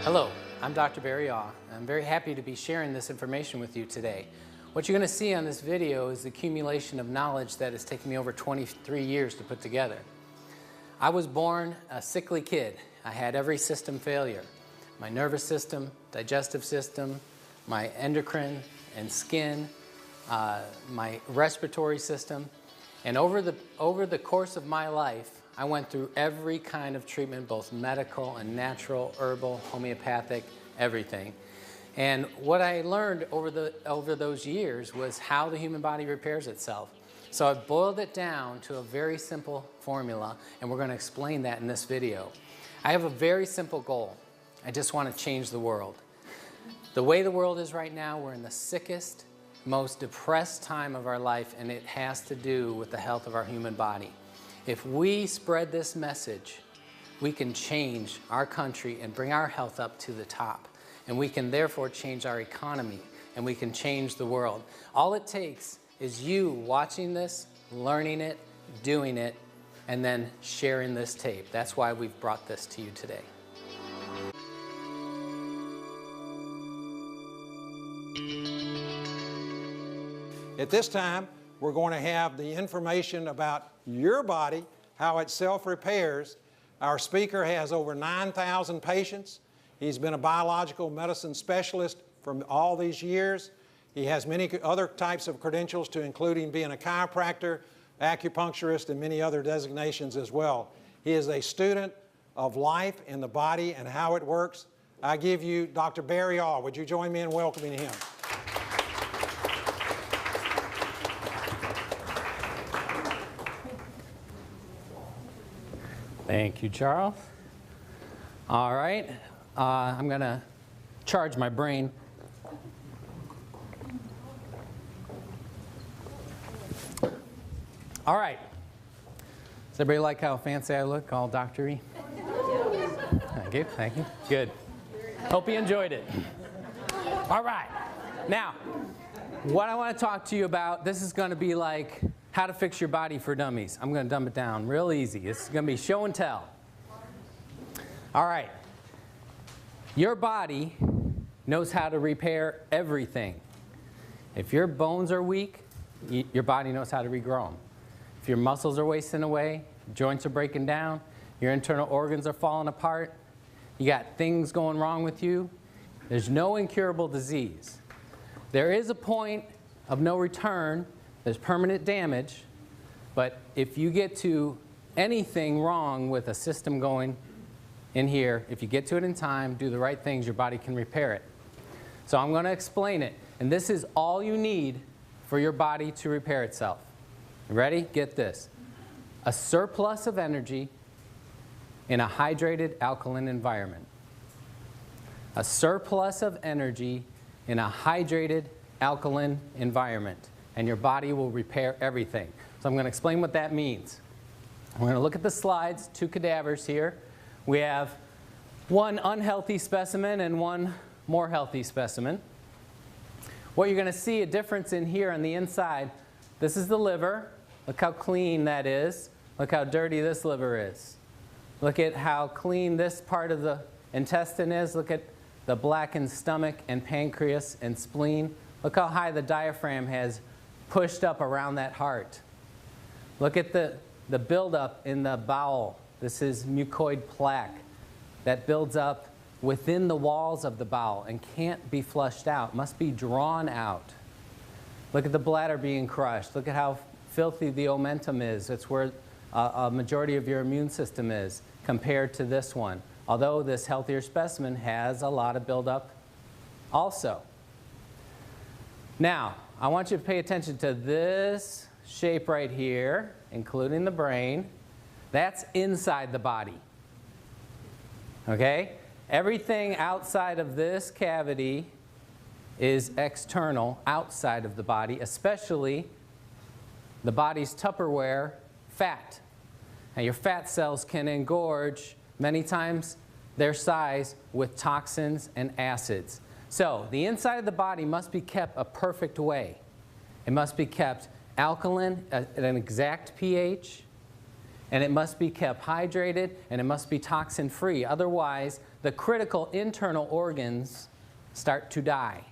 Hello, I'm Dr. Barry Aw. I'm very happy to be sharing this information with you today. What you're going to see on this video is the accumulation of knowledge that has taken me over 23 years to put together. I was born a sickly kid. I had every system failure. My nervous system, digestive system, my endocrine and skin, my respiratory system. And over the course of my life, I went through every kind of treatment, both medical and natural, herbal, homeopathic, everything. And what I learned over those years was how the human body repairs itself. So I've boiled it down to a very simple formula, and we're going to explain that in this video. I have a very simple goal. I just want to change the world. The way the world is right now, we're in the sickest, most depressed time of our life, and it has to do with the health of our human body. If we spread this message, we can change our country and bring our health up to the top. And we can therefore change our economy, and we can change the world. All it takes is you watching this, learning it, doing it, and then sharing this tape. That's why we've brought this to you today. At this time, we're going to have the information about your body, how it self-repairs. Our speaker has over 9,000 patients. He's been a biological medicine specialist for all these years. He has many other types of credentials, to including being a chiropractor, acupuncturist, and many other designations as well. He is a student of life in the body and how it works. I give you Dr. Barry Aw. Would you join me in welcoming him? Thank you, Charles. All right, I'm going to charge my brain. All right. Does everybody like how fancy I look, all doctor-y? Thank you, thank you. Good. Hope you enjoyed it. All right. Now, what I want to talk to you about, this is going to be like how to fix your body for dummies. I'm going to dumb it down real easy. It's going to be show and tell. All right. Your body knows how to repair everything. If your bones are weak, your body knows how to regrow them. If your muscles are wasting away, joints are breaking down, your internal organs are falling apart, you got things going wrong with you, there's no incurable disease. There is a point of no return. There's permanent damage, but if you get to anything wrong with a system going in here, if you get to it in time, do the right things, your body can repair it. So I'm going to explain it, and this is all you need for your body to repair itself. Ready? Get this. A surplus of energy in a hydrated alkaline environment. A surplus of energy in a hydrated alkaline environment. And your body will repair everything. So I'm going to explain what that means. We're going to look at the slides, two cadavers here. We have one unhealthy specimen and one more healthy specimen. What you're going to see a difference in here on the inside, this is the liver. Look how clean that is. Look how dirty this liver is. Look at how clean this part of the intestine is. Look at the blackened stomach and pancreas and spleen. Look how high the diaphragm has pushed up around that heart. Look at the buildup in the bowel. This is mucoid plaque that builds up within the walls of the bowel and can't be flushed out, must be drawn out. Look at the bladder being crushed. Look at how filthy the omentum is. It's where a majority of your immune system is compared to this one. Although this healthier specimen has a lot of buildup also. Now, I want you to pay attention to this shape right here, including the brain. That's inside the body. Okay? Everything outside of this cavity is external, outside of the body, especially the body's Tupperware, fat. Now, your fat cells can engorge many times their size with toxins and acids. So the inside of the body must be kept a perfect way. It must be kept alkaline at an exact pH. and it must be kept hydrated, and it must be toxin-free. Otherwise, the critical internal organs start to die.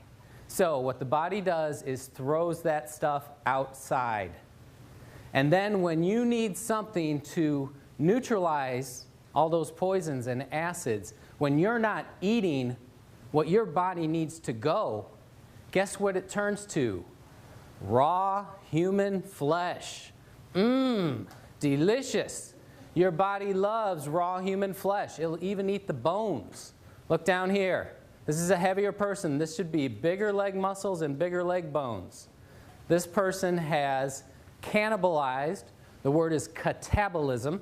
So what the body does is throws that stuff outside. And then when you need something to neutralize all those poisons and acids, when you're not eating what your body needs to go, guess what it turns to? Raw human flesh. Mmm, delicious. Your body loves raw human flesh. It'll even eat the bones. Look down here. This is a heavier person. This should be bigger leg muscles and bigger leg bones. This person has cannibalized, the word is catabolism,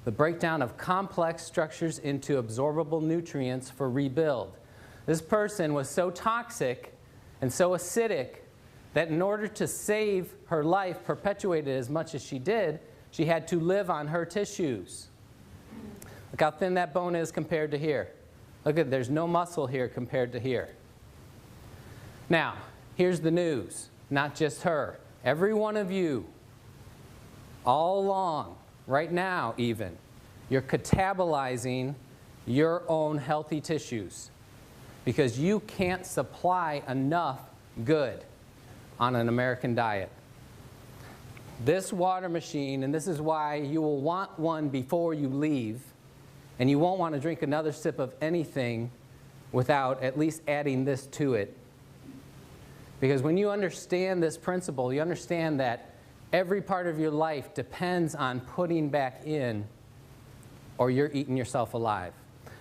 the breakdown of complex structures into absorbable nutrients for rebuild. This person was so toxic and so acidic that in order to save her life, perpetuate it as much as she did, she had to live on her tissues. Look how thin that bone is compared to here. Look at, there's no muscle here compared to here. Now, here's the news. Not just her. Every one of you, all along, right now even, you're catabolizing your own healthy tissues because you can't supply enough good on an American diet. This water machine, and this is why you will want one before you leave, and you won't want to drink another sip of anything without at least adding this to it. Because when you understand this principle, you understand that every part of your life depends on putting back in, or you're eating yourself alive.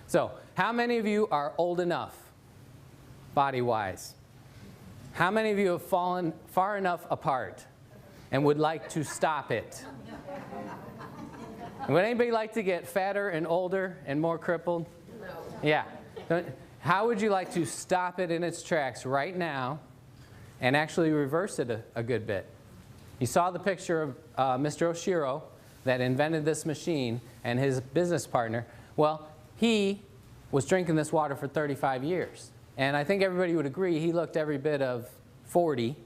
So, how many of you are old enough, body-wise? How many of you have fallen far enough apart and would like to stop it? Would anybody like to get fatter and older and more crippled? No. Yeah. How would you like to stop it in its tracks right now and actually reverse it a good bit? You saw the picture of Mr. Oshiro that invented this machine and his business partner. Well, he was drinking this water for 35 years. And I think everybody would agree he looked every bit of 40.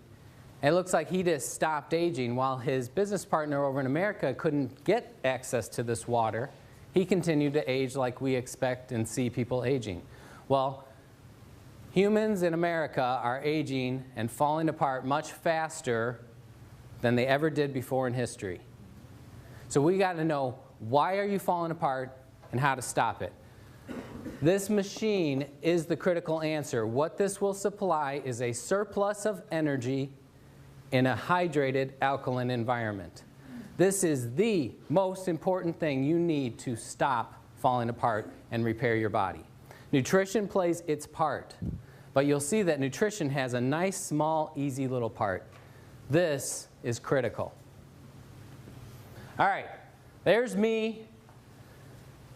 And it looks like he just stopped aging while his business partner over in America couldn't get access to this water. He continued to age like we expect and see people aging. Well, humans in America are aging and falling apart much faster than they ever did before in history. So we got to know, why are you falling apart and how to stop it? This machine is the critical answer. What this will supply is a surplus of energy in a hydrated alkaline environment. This is the most important thing you need to stop falling apart and repair your body. Nutrition plays its part, but you'll see that nutrition has a nice, small, easy little part. This is critical. All right, there's me.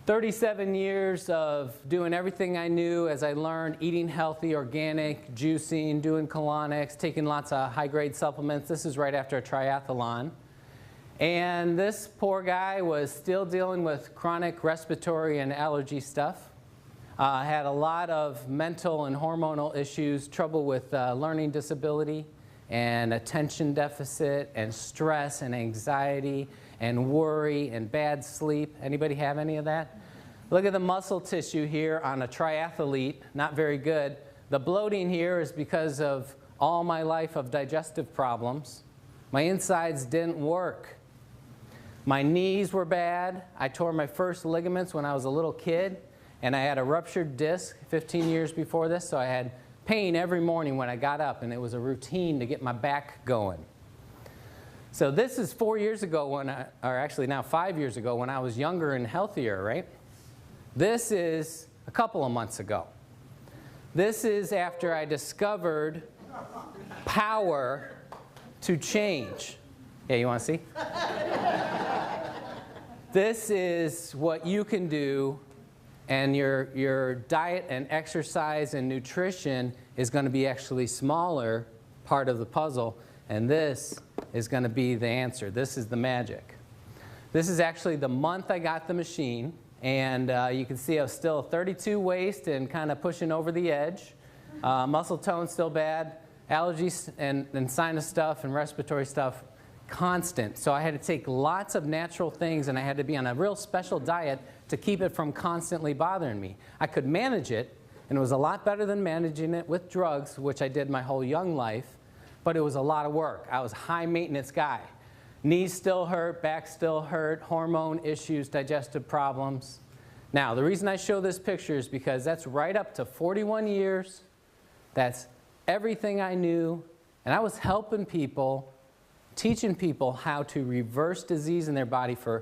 37 years of doing everything I knew as I learned, eating healthy, organic, juicing, doing colonics, taking lots of high-grade supplements. This is right after a triathlon. And this poor guy was still dealing with chronic respiratory and allergy stuff. Had a lot of mental and hormonal issues, trouble with learning disability and attention deficit and stress and anxiety and worry and bad sleep. Anybody have any of that? Look at the muscle tissue here on a triathlete, not very good. The bloating here is because of all my life of digestive problems. My insides didn't work. My knees were bad. I tore my first ligaments when I was a little kid, and I had a ruptured disc 15 years before this, so I had pain every morning when I got up, and it was a routine to get my back going. So this is 4 years ago when or actually now 5 years ago when I was younger and healthier, right? This is a couple of months ago. This is after I discovered power to change. Yeah, you want to see? This is what you can do, and your diet and exercise and nutrition is going to be actually smaller part of the puzzle, and this is going to be the answer. This is the magic. This is actually the month I got the machine, and you can see I was still 32 waist and kind of pushing over the edge. Muscle tone still bad. Allergies and sinus stuff and respiratory stuff constant. So I had to take lots of natural things, and I had to be on a real special diet to keep it from constantly bothering me. I could manage it, and it was a lot better than managing it with drugs, which I did my whole young life, but it was a lot of work. I was a high maintenance guy. Knees still hurt, back still hurt, hormone issues, digestive problems. Now, the reason I show this picture is because that's right up to 41 years. That's everything I knew, and I was helping people, teaching people how to reverse disease in their body for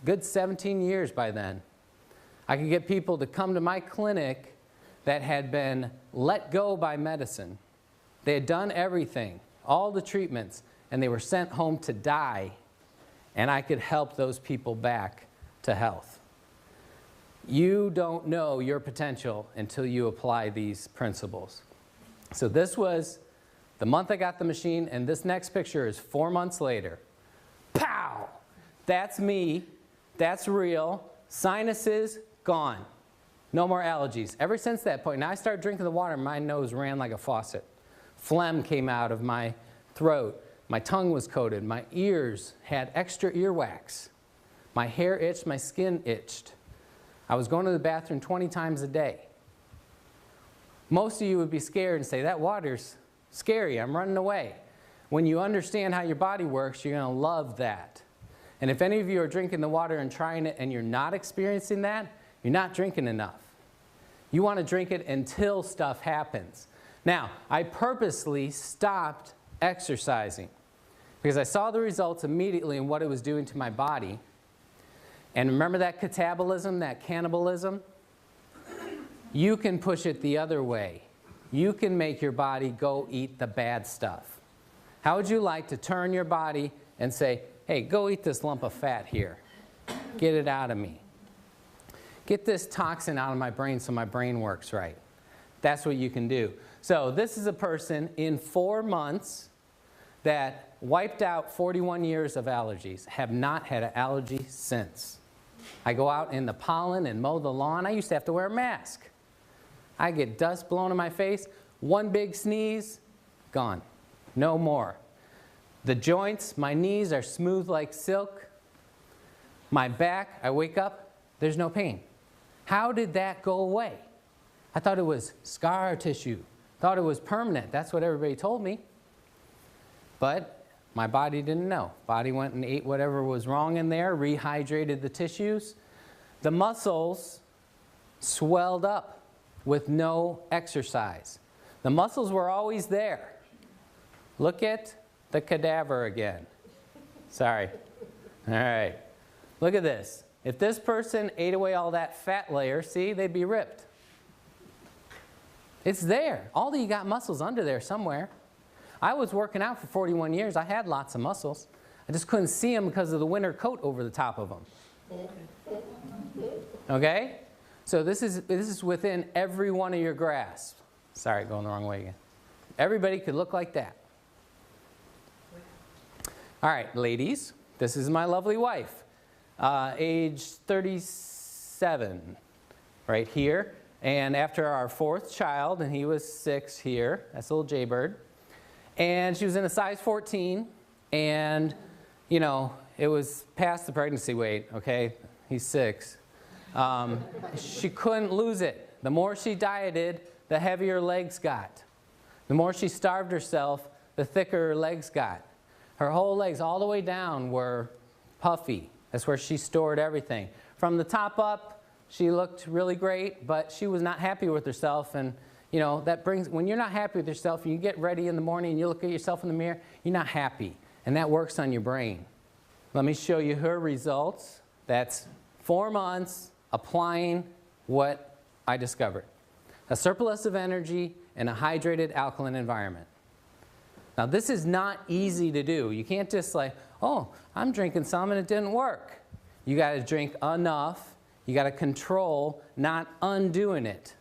a good 17 years by then. I could get people to come to my clinic that had been let go by medicine. They had done everything, all the treatments, and they were sent home to die, and I could help those people back to health. You don't know your potential until you apply these principles. So this was the month I got the machine, and this next picture is 4 months later. Pow! That's me. That's real. Sinuses, gone. No more allergies. Ever since that point, now I started drinking the water, my nose ran like a faucet. Phlegm came out of my throat. My tongue was coated. My ears had extra earwax. My hair itched. My skin itched. I was going to the bathroom 20 times a day. Most of you would be scared and say, that water's scary, I'm running away. When you understand how your body works, you're going to love that. And if any of you are drinking the water and trying it and you're not experiencing that, you're not drinking enough. You want to drink it until stuff happens. Now, I purposely stopped exercising because I saw the results immediately in what it was doing to my body. And remember that catabolism, that cannibalism? You can push it the other way. You can make your body go eat the bad stuff. How would you like to turn your body and say, hey, go eat this lump of fat here. Get it out of me. Get this toxin out of my brain so my brain works right. That's what you can do. So this is a person in 4 months that wiped out 41 years of allergies, have not had an allergy since. I go out in the pollen and mow the lawn. I used to have to wear a mask. I get dust blown in my face, one big sneeze, gone. No more. The joints, my knees are smooth like silk. My back, I wake up, there's no pain. How did that go away? I thought it was scar tissue. Thought it was permanent. That's what everybody told me. But my body didn't know. Body went and ate whatever was wrong in there, rehydrated the tissues. The muscles swelled up with no exercise. The muscles were always there. Look at the cadaver again. Sorry. All right. Look at this. If this person ate away all that fat layer, see, they'd be ripped. It's there. All of you got muscles under there somewhere. I was working out for 41 years. I had lots of muscles. I just couldn't see them because of the winter coat over the top of them. Okay? So this is within every one of your grasps. Sorry, going the wrong way again. Everybody could look like that. All right, ladies, this is my lovely wife, age 37, right here. And after our 4th child, and he was 6 here, that's a little jaybird. And she was in a size 14, and, you know, it was past the pregnancy weight, okay? He's 6. She couldn't lose it. The more she dieted, the heavier legs got. The more she starved herself, the thicker her legs got. Her whole legs, all the way down, were puffy. That's where she stored everything. From the top up, she looked really great, but she was not happy with herself. And, you know, that brings, when you're not happy with yourself, and you get ready in the morning and you look at yourself in the mirror, you're not happy. And that works on your brain. Let me show you her results. That's 4 months applying what I discovered. A surplus of energy in a hydrated alkaline environment. Now this is not easy to do. You can't just like, oh, I'm drinking some and it didn't work. You got to drink enough. You got to control, not undoing it.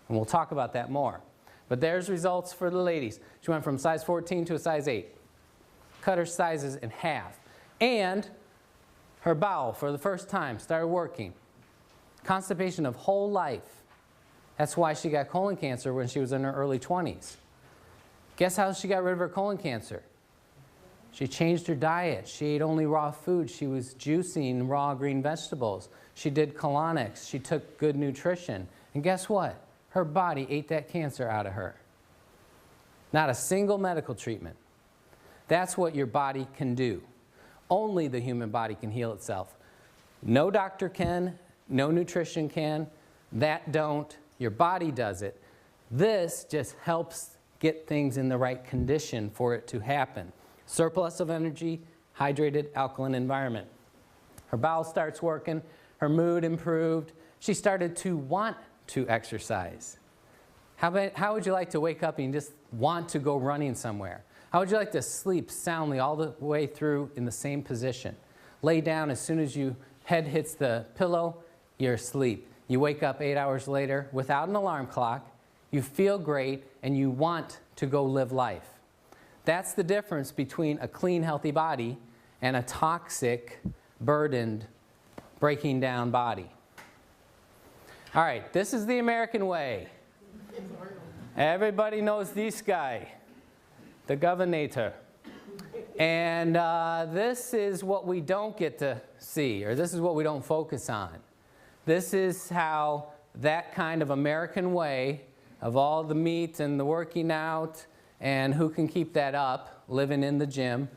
And we'll talk about that more. But there's results for the ladies. She went from size 14 to a size 8. Cut her sizes in half. And her bowel, for the first time, started working. Constipation of whole life. That's why she got colon cancer when she was in her early 20s. Guess how she got rid of her colon cancer? She changed her diet. She ate only raw food. She was juicing raw green vegetables. She did colonics. She took good nutrition. And guess what? Her body ate that cancer out of her. Not a single medical treatment. That's what your body can do. Only the human body can heal itself. No doctor can, no nutrition can. That don't. Your body does it. This just helps get things in the right condition for it to happen. Surplus of energy, hydrated, alkaline environment. Her bowel starts working. Her mood improved. She started to want to exercise. How would you like to wake up and just want to go running somewhere? How would you like to sleep soundly all the way through in the same position? Lay down as soon as your head hits the pillow, you're asleep. You wake up 8 hours later without an alarm clock. You feel great, and you want to go live life. That's the difference between a clean, healthy body and a toxic, burdened, breaking down body. All right, this is the American way. Everybody knows this guy, the governor. And this is what we don't get to see, or this is what we don't focus on. This is how that kind of American way of all the meat and the working out and who can keep that up, living in the gym.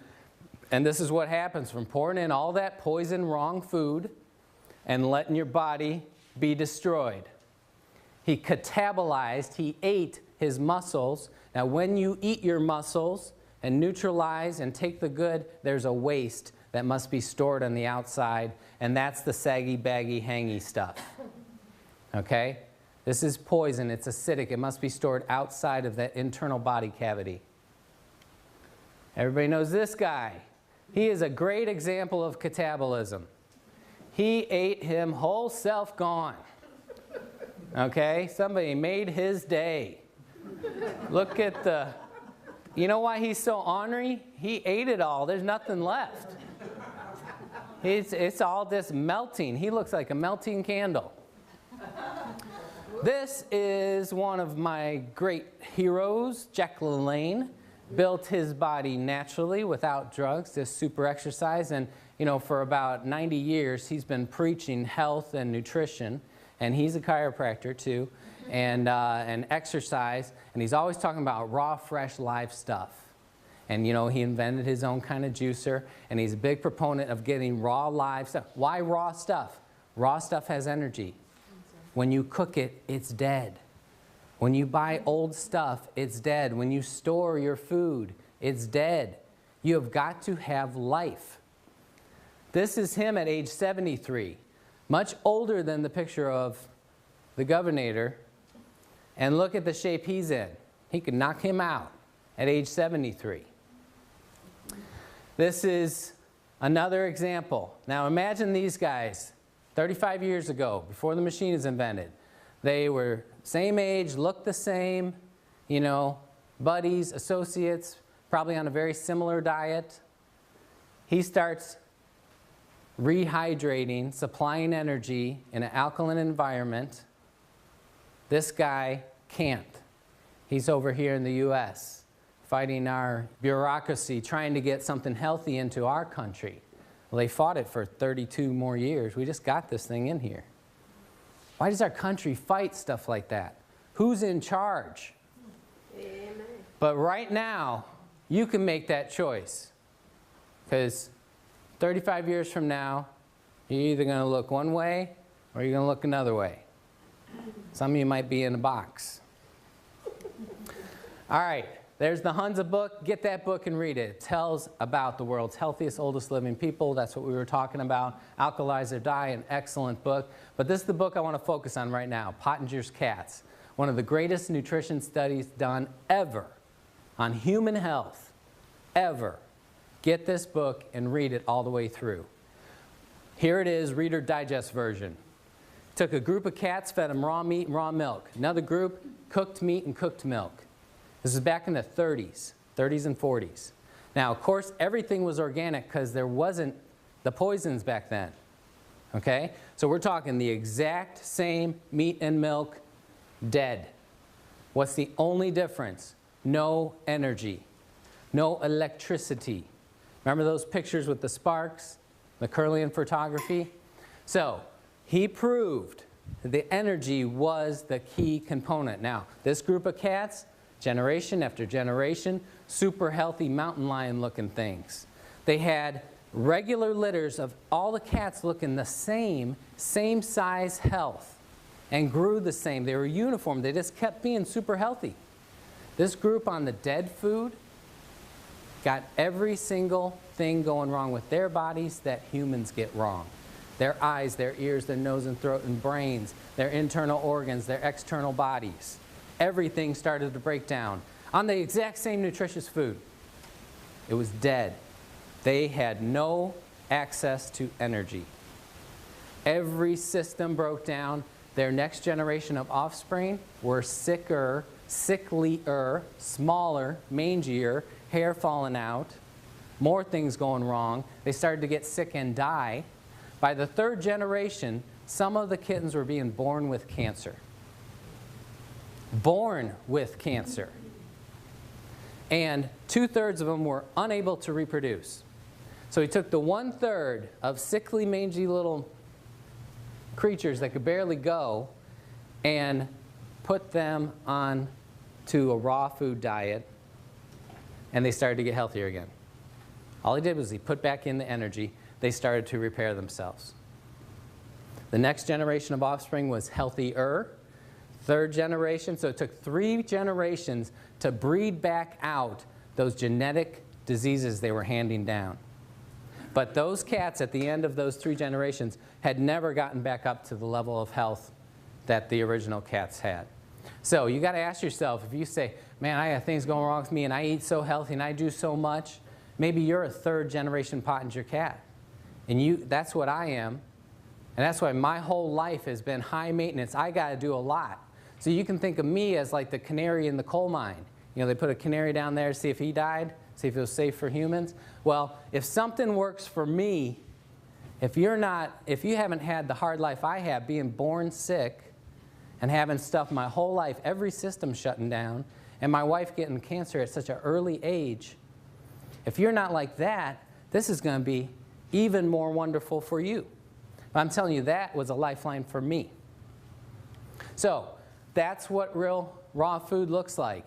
And this is what happens from pouring in all that poison, wrong food and letting your body be destroyed. He catabolized, he ate his muscles. Now when you eat your muscles and neutralize and take the good, there's a waste that must be stored on the outside, and that's the saggy, baggy, hangy stuff. Okay? This is poison. It's acidic. It must be stored outside of that internal body cavity. Everybody knows this guy. He is a great example of catabolism. He ate him whole self gone. Okay? Somebody made his day. Look at the... You know why he's so ornery? He ate it all. There's nothing left. It's all this melting. He looks like a melting candle. This is one of my great heroes, Alkaline. Built his body naturally without drugs, just super exercise. And you know, for about 90 years, he's been preaching health and nutrition. And he's a chiropractor too, and exercise. And he's always talking about raw, fresh, live stuff. And you know, he invented his own kind of juicer. And he's a big proponent of getting raw, live stuff. Why raw stuff? Raw stuff has energy. When you cook it, it's dead. When you buy old stuff, it's dead. When you store your food, it's dead. You have got to have life. This is him at age 73, much older than the picture of the governor. And look at the shape he's in. He could knock him out at age 73. This is another example. Now imagine these guys 35 years ago, before the machine is invented. They were same age, looked the same, you know, buddies, associates, probably on a very similar diet. He starts rehydrating, supplying energy in an alkaline environment. This guy can't. He's over here in the US, fighting our bureaucracy, trying to get something healthy into our country. Well, they fought it for 32 more years. We just got this thing in here. Why does our country fight stuff like that? Who's in charge? Amen. But right now, you can make that choice. Because 35 years from now, you're either going to look one way or you're going to look another way. Some of you might be in a box. All right. There's the Hunza book. Get that book and read it. It tells about the world's healthiest, oldest living people. That's what we were talking about. Alkalize or Die, an excellent book. But this is the book I want to focus on right now, Pottinger's Cats. One of the greatest nutrition studies done ever on human health, ever. Get this book and read it all the way through. Here it is, Reader Digest version. Took a group of cats, fed them raw meat and raw milk. Another group, cooked meat and cooked milk. This is back in the 30s and 40s. Now, of course, everything was organic because there wasn't the poisons back then. Okay? So we're talking the exact same meat and milk, dead. What's the only difference? No energy, no electricity, Remember those pictures with the sparks, the Kirlian photography? So he proved the energy was the key component. Now, this group of cats, generation after generation, super healthy mountain lion looking things. They had regular litters of all the cats looking the same size health and grew the same. They were uniform. They just kept being super healthy. This group on the dead food got every single thing going wrong with their bodies that humans get wrong. Their eyes, their ears, their nose and throat and brains, their internal organs, their external bodies. Everything started to break down on the exact same nutritious food. It was dead. They had no access to energy. Every system broke down. Their next generation of offspring were sicker, sicklier, smaller, mangier, hair falling out, more things going wrong. They started to get sick and die. By the third generation, some of the kittens were being born with cancer. Born with cancer. And 2/3 of them were unable to reproduce. So he took the 1/3 of sickly, mangy little creatures that could barely go and put them on to a raw food diet, and they started to get healthier again. All he did was he put back in the energy. They started to repair themselves. The next generation of offspring was healthier. Third generation, so it took 3 generations to breed back out those genetic diseases they were handing down. But those cats at the end of those 3 generations had never gotten back up to the level of health that the original cats had. So you got to ask yourself, if you say, man, I got things going wrong with me and I eat so healthy and I do so much, maybe you're a 3rd generation Pottinger cat. And that's what I am. And that's why my whole life has been high maintenance. I got to do a lot. So you can think of me as like the canary in the coal mine. You know, they put a canary down there to see if he died, see if it was safe for humans. Well, if something works for me, if you haven't had the hard life I have, being born sick and having stuff my whole life, every system shutting down, and my wife getting cancer at such an early age, if you're not like that, this is going to be even more wonderful for you. But I'm telling you, that was a lifeline for me. So that's what real raw food looks like.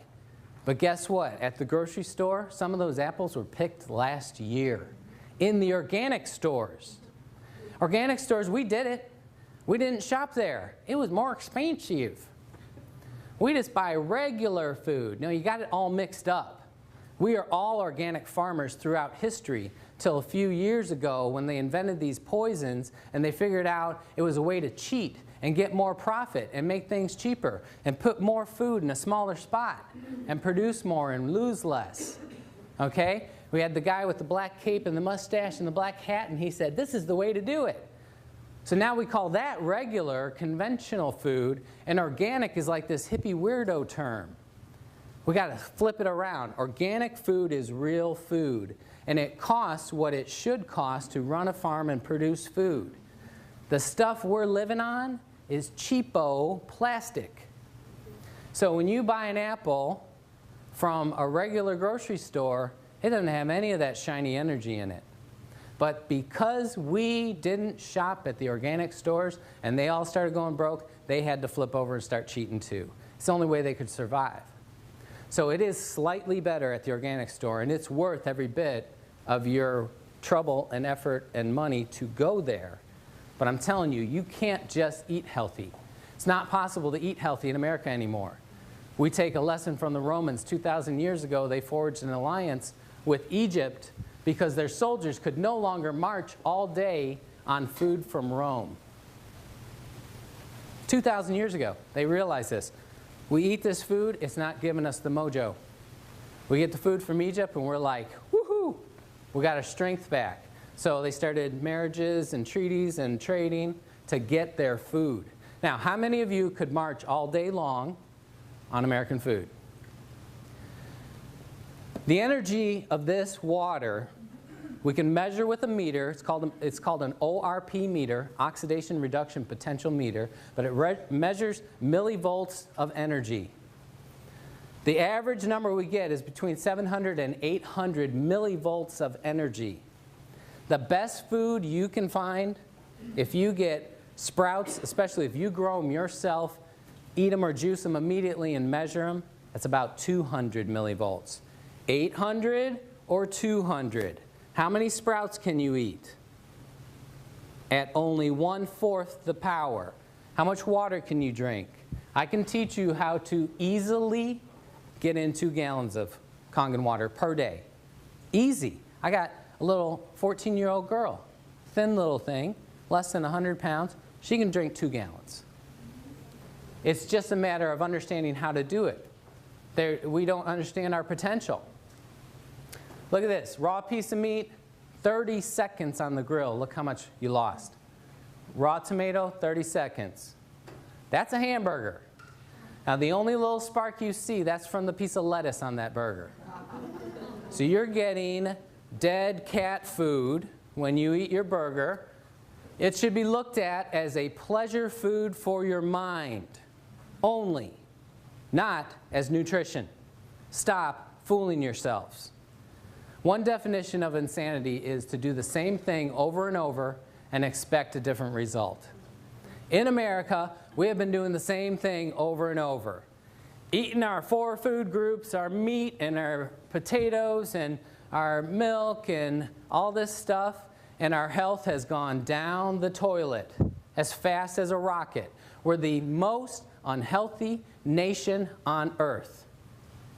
But guess what? At the grocery store, some of those apples were picked last year. In the organic stores. Organic stores, we did it. We didn't shop there. It was more expensive. We just buy regular food. No, you got it all mixed up. We are all organic farmers throughout history till a few years ago when they invented these poisons and they figured out it was a way to cheat and get more profit and make things cheaper and put more food in a smaller spot and produce more and lose less. Okay? We had the guy with the black cape and the mustache and the black hat, and he said, this is the way to do it. So now we call that regular, conventional food, and organic is like this hippie weirdo term. We got to flip it around. Organic food is real food, and it costs what it should cost to run a farm and produce food. The stuff we're living on is cheapo plastic. So when you buy an apple from a regular grocery store, it doesn't have any of that shiny energy in it. But because we didn't shop at the organic stores and they all started going broke, they had to flip over and start cheating too. It's the only way they could survive. So it is slightly better at the organic store, and it's worth every bit of your trouble and effort and money to go there. But I'm telling you, you can't just eat healthy. It's not possible to eat healthy in America anymore. We take a lesson from the Romans. 2,000 years ago, they forged an alliance with Egypt because their soldiers could no longer march all day on food from Rome. 2,000 years ago, they realized this. We eat this food, it's not giving us the mojo. We get the food from Egypt and we're like, woohoo, we got our strength back. So they started marriages and treaties and trading to get their food. Now, how many of you could march all day long on American food? The energy of this water, we can measure with a meter. It's called an ORP meter, oxidation reduction potential meter, but it measures millivolts of energy. The average number we get is between 700 and 800 millivolts of energy. The best food you can find, if you get sprouts, especially if you grow them yourself, eat them or juice them immediately and measure them, that's about 200 millivolts. 800 or 200? How many sprouts can you eat? At only 1/4 the power. How much water can you drink? I can teach you how to easily get in 2 gallons of Kangen water per day. Easy. I got a little 14-year-old girl, thin little thing, less than 100 pounds. She can drink 2 gallons. It's just a matter of understanding how to do it. We don't understand our potential. Look at this. Raw piece of meat, 30 seconds on the grill. Look how much you lost. Raw tomato, 30 seconds. That's a hamburger. Now, the only little spark you see, that's from the piece of lettuce on that burger. So you're getting dead cat food when you eat your burger. It should be looked at as a pleasure food for your mind only, not as nutrition. Stop fooling yourselves. One definition of insanity is to do the same thing over and over and expect a different result. In America, we have been doing the same thing over and over. Eating our 4 food groups, our meat and our potatoes and our milk and all this stuff, and our health has gone down the toilet as fast as a rocket. We're the most unhealthy nation on earth.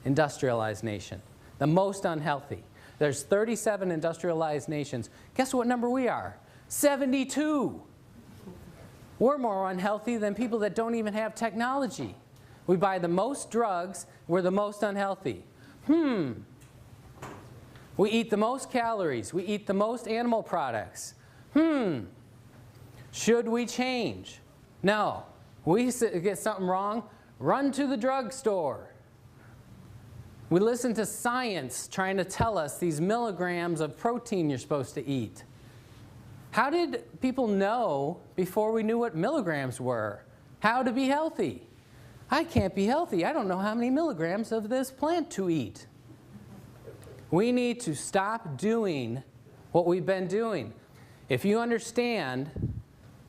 Industrialized nation. The most unhealthy. There's 37 industrialized nations. Guess what number we are? 72. We're more unhealthy than people that don't even have technology. We buy the most drugs. We're the most unhealthy. We eat the most calories. We eat the most animal products. Should we change? No. We get something wrong, run to the drugstore. We listen to science trying to tell us these milligrams of protein you're supposed to eat. How did people know before we knew what milligrams were? How to be healthy? I can't be healthy. I don't know how many milligrams of this plant to eat. We need to stop doing what we've been doing. If you understand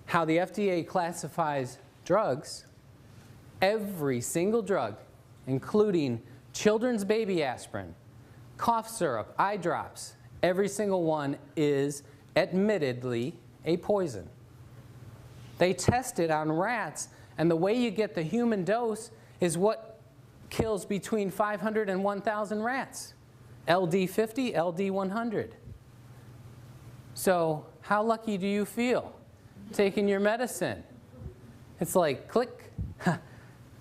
how the FDA classifies drugs, every single drug, including children's baby aspirin, cough syrup, eye drops, every single one is admittedly a poison. They test it on rats, and the way you get the human dose is what kills between 500 and 1,000 rats. LD50, LD100. So how lucky do you feel taking your medicine? It's like click,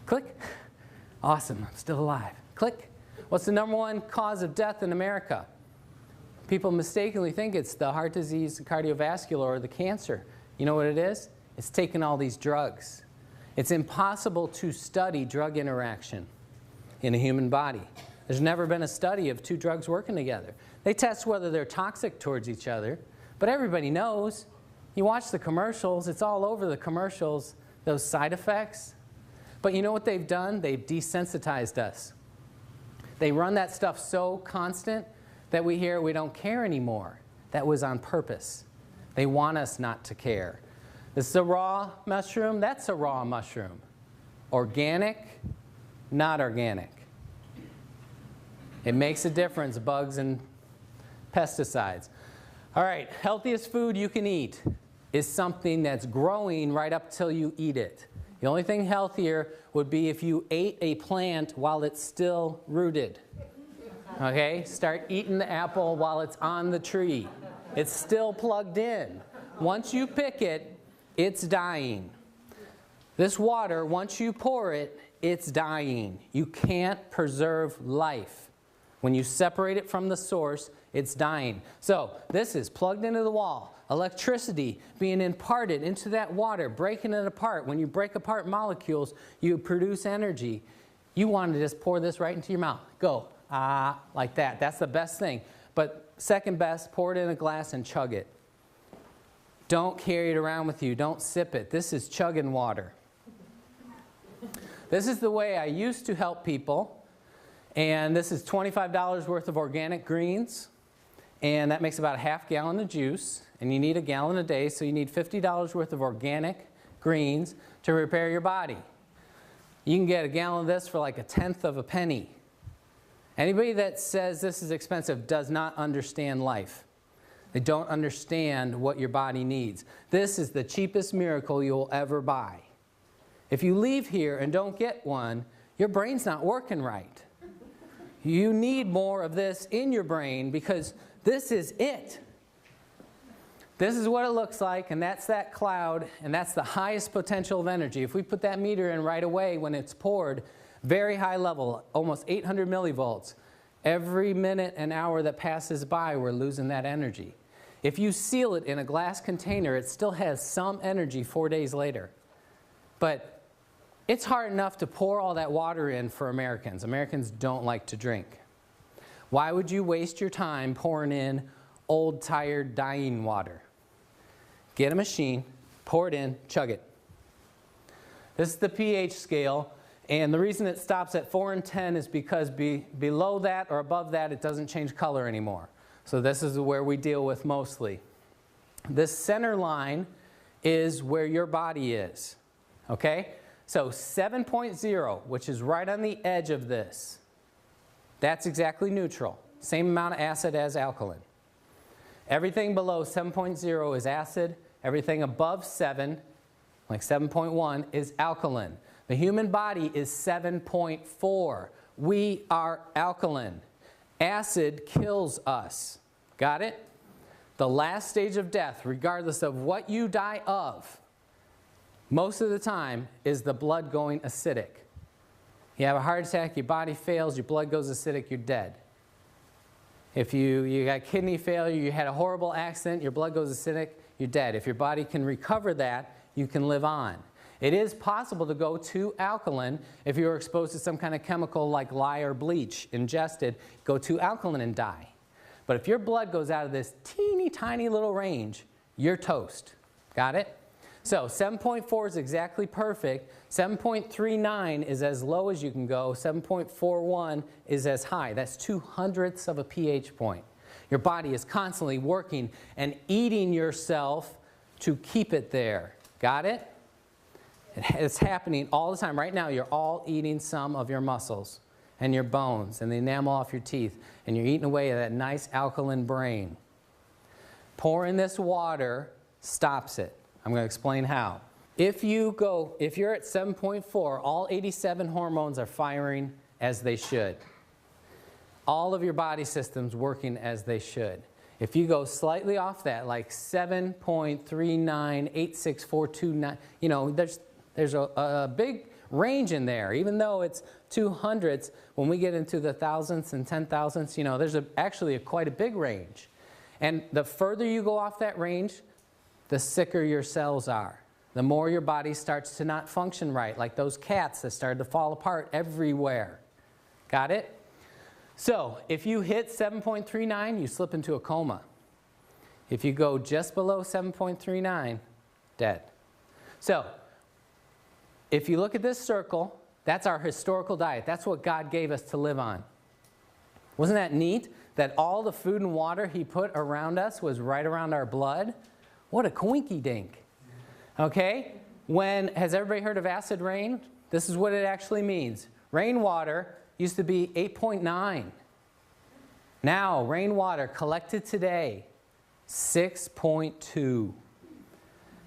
click. Awesome, I'm still alive. Click. What's the #1 cause of death in America? People mistakenly think it's the heart disease, the cardiovascular, or the cancer. You know what it is? It's taking all these drugs. It's impossible to study drug interaction in a human body. There's never been a study of 2 drugs working together. They test whether they're toxic towards each other, but everybody knows. You watch the commercials, it's all over the commercials, those side effects. But you know what they've done? They've desensitized us. They run that stuff so constant that we hear we don't care anymore. That was on purpose. They want us not to care. This is a raw mushroom. That's a raw mushroom. Organic, not organic. It makes a difference, bugs and pesticides. All right, healthiest food you can eat is something that's growing right up till you eat it. The only thing healthier would be if you ate a plant while it's still rooted. Okay? Start eating the apple while it's on the tree. It's still plugged in. Once you pick it, it's dying. This water, once you pour it, it's dying. You can't preserve life. When you separate it from the source, it's dying. So this is plugged into the wall. Electricity being imparted into that water, breaking it apart. When you break apart molecules, you produce energy. You want to just pour this right into your mouth. Go, like that. That's the best thing. But second best, pour it in a glass and chug it. Don't carry it around with you. Don't sip it. This is chugging water. This is the way I used to help people. And this is $25 worth of organic greens. And that makes about a half gallon of juice. And you need a gallon a day, so you need $50 worth of organic greens to repair your body. You can get a gallon of this for like 1/10 of a penny. Anybody that says this is expensive does not understand life. They don't understand what your body needs. This is the cheapest miracle you'll ever buy. If you leave here and don't get one, your brain's not working right. You need more of this in your brain because this is it. This is what it looks like, and that's that cloud, and that's the highest potential of energy. If we put that meter in right away when it's poured, very high level, almost 800 millivolts. Every minute and hour that passes by, we're losing that energy. If you seal it in a glass container, it still has some energy 4 days later. But it's hard enough to pour all that water in for Americans. Americans don't like to drink. Why would you waste your time pouring in old, tired, dying water? Get a machine, pour it in, chug it. This is the pH scale. And the reason it stops at 4 and 10 is because below that or above that, it doesn't change color anymore. So this is where we deal with mostly. This center line is where your body is. Okay? So 7.0, which is right on the edge of this, that's exactly neutral. Same amount of acid as alkaline. Everything below 7.0 is acid. Everything above 7, like 7.1, is alkaline. The human body is 7.4. We are alkaline. Acid kills us. Got it? The last stage of death, regardless of what you die of, most of the time is the blood going acidic. You have a heart attack, your body fails, your blood goes acidic, you're dead. If you got kidney failure, you had a horrible accident, your blood goes acidic, you're dead. If your body can recover that, you can live on. It is possible to go to alkaline if you were exposed to some kind of chemical like lye or bleach ingested, go to alkaline and die. But if your blood goes out of this teeny tiny little range, you're toast. Got it? So 7.4 is exactly perfect. 7.39 is as low as you can go. 7.41 is as high. That's 2/100ths of a pH point. Your body is constantly working and eating yourself to keep it there. Got it? It's happening all the time. Right now, you're all eating some of your muscles and your bones and the enamel off your teeth, and you're eating away at that nice alkaline brain. Pouring this water stops it. I'm going to explain how. If you're at 7.4, all 87 hormones are firing as they should. All of your body systems working as they should. If you go slightly off that, like 7.39, 86429, you know, there's a big range in there. Even though it's 2/100ths, when we get into the thousandths and 10,000ths, you know, there's actually quite a big range. And the further you go off that range, the sicker your cells are. The more your body starts to not function right, like those cats that started to fall apart everywhere. Got it? So if you hit 7.39, you slip into a coma. If you go just below 7.39, dead. So if you look at this circle, that's our historical diet. That's what God gave us to live on. Wasn't that neat? That all the food and water He put around us was right around our blood? What a coinky-dink. Okay? Has everybody heard of acid rain? This is what it actually means. Rainwater used to be 8.9. Now, rainwater collected today, 6.2.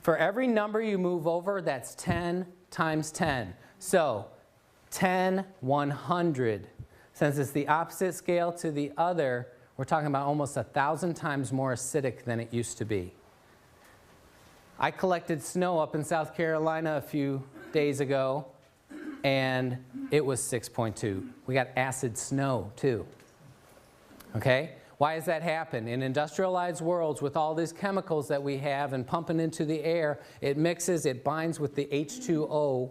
For every number you move over, that's 10 times 10. So 10, 100. Since it's the opposite scale to the other, we're talking about almost 1,000 times more acidic than it used to be. I collected snow up in South Carolina a few days ago, and it was 6.2. We got acid snow, too. Okay? Why does that happen? In industrialized worlds, with all these chemicals that we have and pumping into the air, it mixes, it binds with the H2O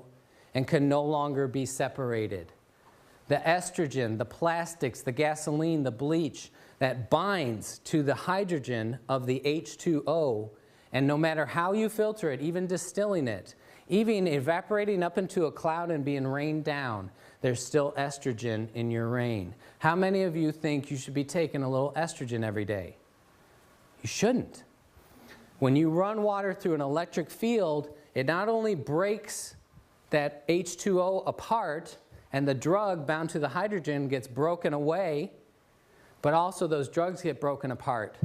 and can no longer be separated. The estrogen, the plastics, the gasoline, the bleach, that binds to the hydrogen of the H2O And no matter how you filter it, even distilling it, even evaporating up into a cloud and being rained down, there's still estrogen in your rain. How many of you think you should be taking a little estrogen every day? You shouldn't. When you run water through an electric field, it not only breaks that H2O apart and the drug bound to the hydrogen gets broken away, but also those drugs get broken apart.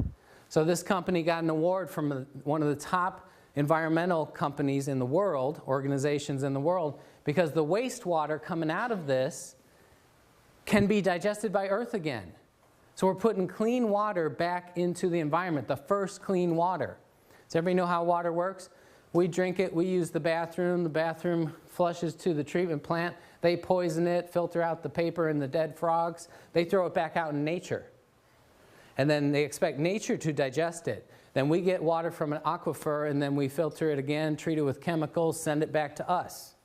So this company got an award from one of the top environmental companies in the world, organizations in the world, because the wastewater coming out of this can be digested by Earth again. So we're putting clean water back into the environment, the first clean water. Does everybody know how water works? We drink it, we use the bathroom flushes to the treatment plant, they poison it, filter out the paper and the dead frogs, they throw it back out in nature. And then they expect nature to digest it. Then we get water from an aquifer and then we filter it again, treat it with chemicals, send it back to us.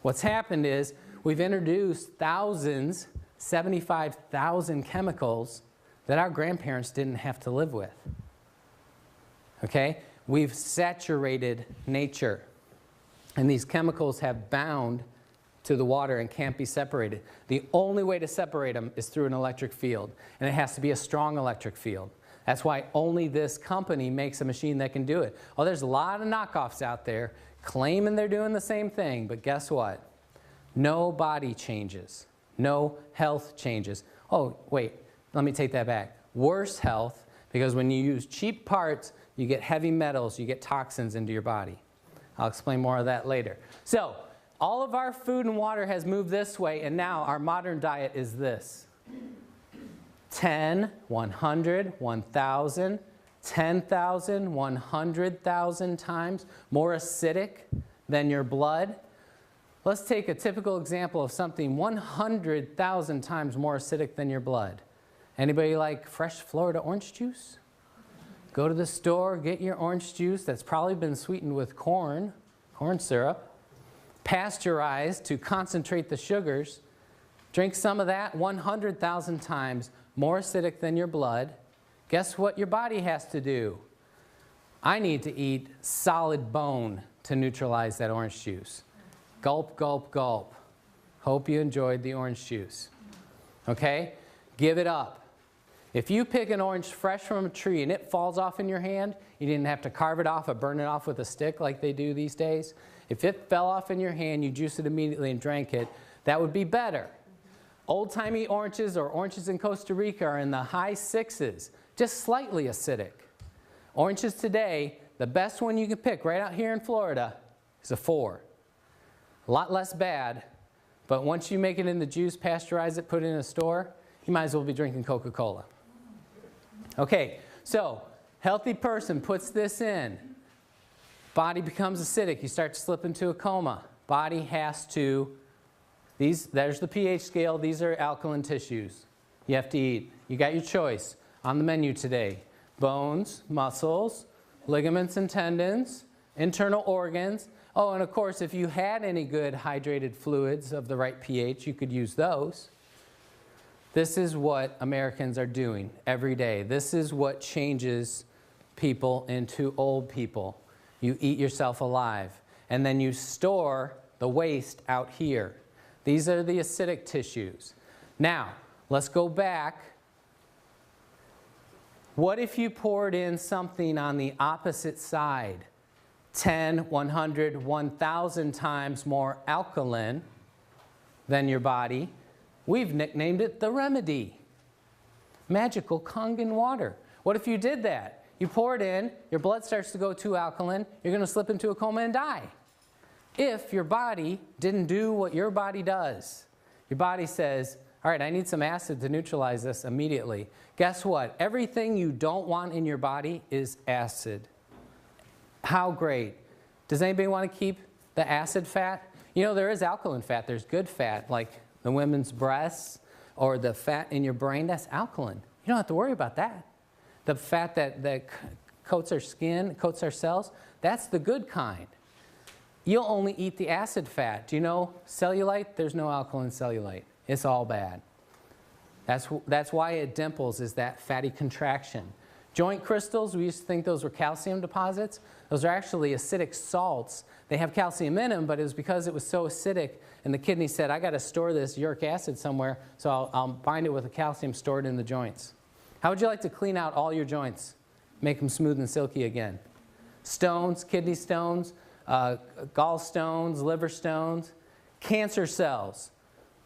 What's happened is we've introduced thousands, 75,000 chemicals that our grandparents didn't have to live with. Okay? We've saturated nature. And these chemicals have bound to the water and can't be separated. The only way to separate them is through an electric field. And it has to be a strong electric field. That's why only this company makes a machine that can do it. Oh, there's a lot of knockoffs out there claiming they're doing the same thing, but guess what? No body changes. No health changes. Oh, wait, let me take that back. Worse health, because when you use cheap parts, you get heavy metals, you get toxins into your body. I'll explain more of that later. So, all of our food and water has moved this way, and now our modern diet is this. 10, 100, 1,000, 10,000, 100,000 times more acidic than your blood. Let's take a typical example of something 100,000 times more acidic than your blood. Anybody like fresh Florida orange juice? Go to the store, get your orange juice that's probably been sweetened with corn syrup, pasteurized to concentrate the sugars. Drink some of that, 100,000 times more acidic than your blood. Guess what your body has to do? I need to eat solid bone to neutralize that orange juice. Gulp, gulp, gulp. Hope you enjoyed the orange juice. Okay? Give it up. If you pick an orange fresh from a tree and it falls off in your hand, you didn't have to carve it off or burn it off with a stick like they do these days. If it fell off in your hand, you juice it immediately and drank it, that would be better. Old-timey oranges or oranges in Costa Rica are in the high 6s, just slightly acidic. Oranges today, the best one you can pick right out here in Florida is a 4. A lot less bad, but once you make it in the juice, pasteurize it, put it in a store, you might as well be drinking Coca-Cola. Okay, so healthy person puts this in. Body becomes acidic. You start to slip into a coma. Body has to, there's the pH scale. These are alkaline tissues you have to eat. You got your choice on the menu today. Bones, muscles, ligaments and tendons, internal organs. Oh, and of course, if you had any good hydrated fluids of the right pH, you could use those. This is what Americans are doing every day. This is what changes people into old people. You eat yourself alive, and then you store the waste out here. These are the acidic tissues. Now, let's go back. What if you poured in something on the opposite side? 10, 100, 1,000 times more alkaline than your body. We've nicknamed it the remedy. Magical Kangen water. What if you did that? You pour it in, your blood starts to go too alkaline, you're going to slip into a coma and die. If your body didn't do what your body does. Your body says, all right, I need some acid to neutralize this immediately. Guess what? Everything you don't want in your body is acid. How great. Does anybody want to keep the acid fat? You know, there is alkaline fat. There's good fat, like the women's breasts or the fat in your brain. That's alkaline. You don't have to worry about that. The fat that coats our skin, coats our cells, that's the good kind. You'll only eat the acid fat. Do you know cellulite? There's no alkaline cellulite. It's all bad. That's why it dimples, is that fatty contraction. Joint crystals, we used to think those were calcium deposits. Those are actually acidic salts. They have calcium in them, but it was because it was so acidic, and the kidney said, I got to store this uric acid somewhere, so I'll bind it with the calcium stored in the joints. How would you like to clean out all your joints? Make them smooth and silky again. Stones, kidney stones, gallstones, liver stones, cancer cells,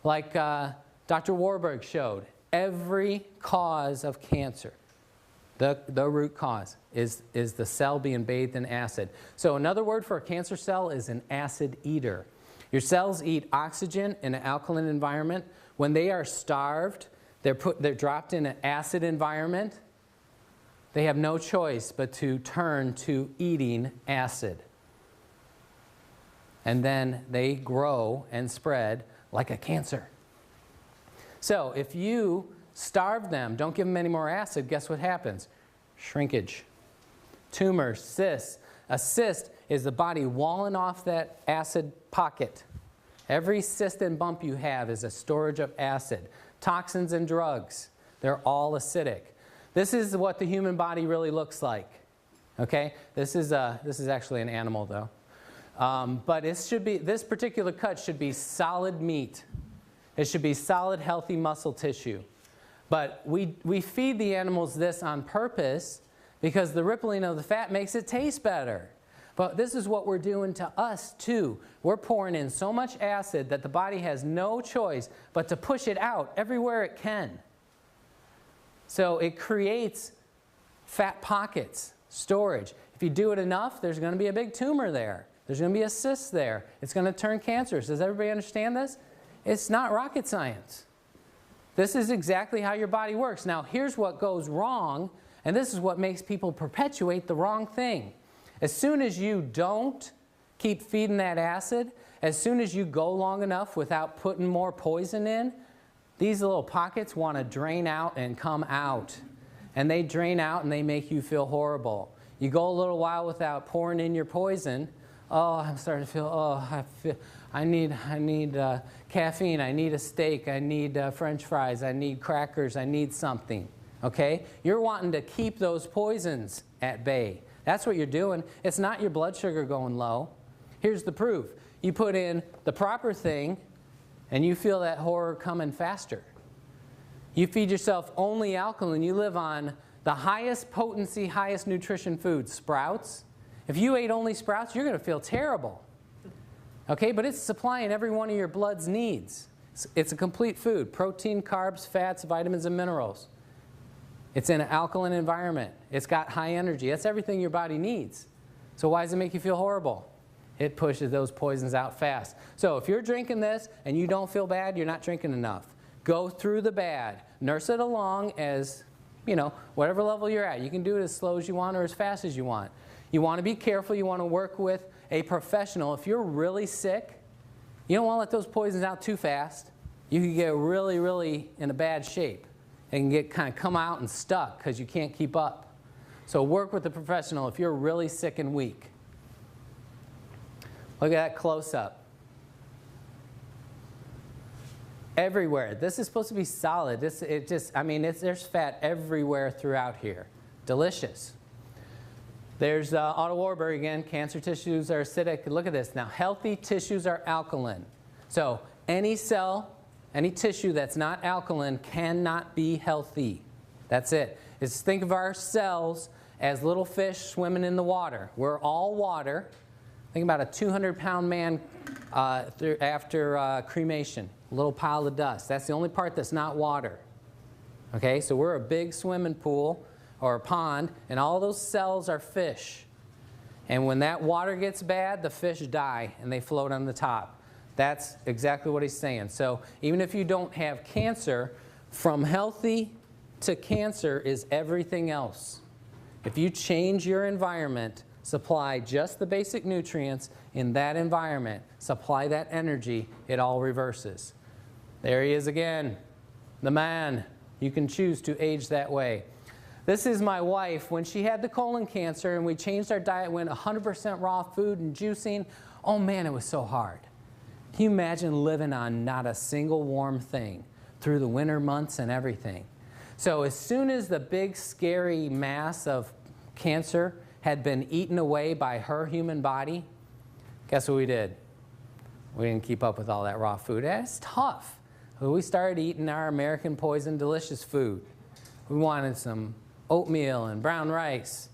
like Dr. Warburg showed. Every cause of cancer, the root cause, is the cell being bathed in acid. So another word for a cancer cell is an acid eater. Your cells eat oxygen in an alkaline environment. When they are starved, they're dropped in an acid environment. They have no choice but to turn to eating acid. And then they grow and spread like a cancer. So if you starve them, don't give them any more acid, guess what happens? Shrinkage. Tumors, cysts. A cyst is the body walling off that acid pocket. Every cyst and bump you have is a storage of acid. Toxins and drugs, they're all acidic. This is what the human body really looks like. Okay? This is actually an animal, though. But this particular cut should be solid meat. It should be solid, healthy muscle tissue. But we feed the animals this on purpose because the rippling of the fat makes it taste better. But this is what we're doing to us, too. We're pouring in so much acid that the body has no choice but to push it out everywhere it can. So it creates fat pockets, storage. If you do it enough, there's going to be a big tumor there. There's going to be a cyst there. It's going to turn cancerous. Does everybody understand this? It's not rocket science. This is exactly how your body works. Now, here's what goes wrong, and this is what makes people perpetuate the wrong thing. As soon as you don't keep feeding that acid, as soon as you go long enough without putting more poison in, these little pockets want to drain out and come out. And they drain out and they make you feel horrible. You go a little while without pouring in your poison. Oh, I'm starting to feel, I need caffeine, I need a steak, I need French fries, I need crackers, I need something. Okay? You're wanting to keep those poisons at bay. That's what you're doing. It's not your blood sugar going low. Here's the proof. You put in the proper thing, and you feel that horror coming faster. You feed yourself only alkaline. You live on the highest potency, highest nutrition food, sprouts. If you ate only sprouts, you're going to feel terrible. Okay, but it's supplying every one of your blood's needs. It's a complete food. Protein, carbs, fats, vitamins, and minerals. It's in an alkaline environment. It's got high energy. That's everything your body needs. So why does it make you feel horrible? It pushes those poisons out fast. So if you're drinking this and you don't feel bad, you're not drinking enough. Go through the bad. Nurse it along as, whatever level you're at. You can do it as slow as you want or as fast as you want. You want to be careful. You want to work with a professional. If you're really sick, you don't want to let those poisons out too fast. You can get really, really in a bad shape. And get kind of come out and stuck because you can't keep up. So work with a professional if you're really sick and weak. Look at that close-up. Everywhere. This is supposed to be solid. There's fat everywhere throughout here. Delicious. There's Otto Warburg again. Cancer tissues are acidic. Look at this. Now, healthy tissues are alkaline. So any cell, any tissue that's not alkaline cannot be healthy. That's it. Just think of our cells as little fish swimming in the water. We're all water. Think about a 200-pound man after cremation. A little pile of dust. That's the only part that's not water. Okay, so we're a big swimming pool or a pond, and all those cells are fish. And when that water gets bad, the fish die, and they float on the top. That's exactly what he's saying. So even if you don't have cancer, from healthy to cancer is everything else. If you change your environment, supply just the basic nutrients in that environment, supply that energy, it all reverses. There he is again, the man. You can choose to age that way. This is my wife. When she had the colon cancer and we changed our diet, went 100% raw food and juicing, oh man, it was so hard. Can you imagine living on not a single warm thing through the winter months and everything? So as soon as the big scary mass of cancer had been eaten away by her human body, guess what we did? We didn't keep up with all that raw food. It's tough. So we started eating our American Poison Delicious food. We wanted some oatmeal and brown rice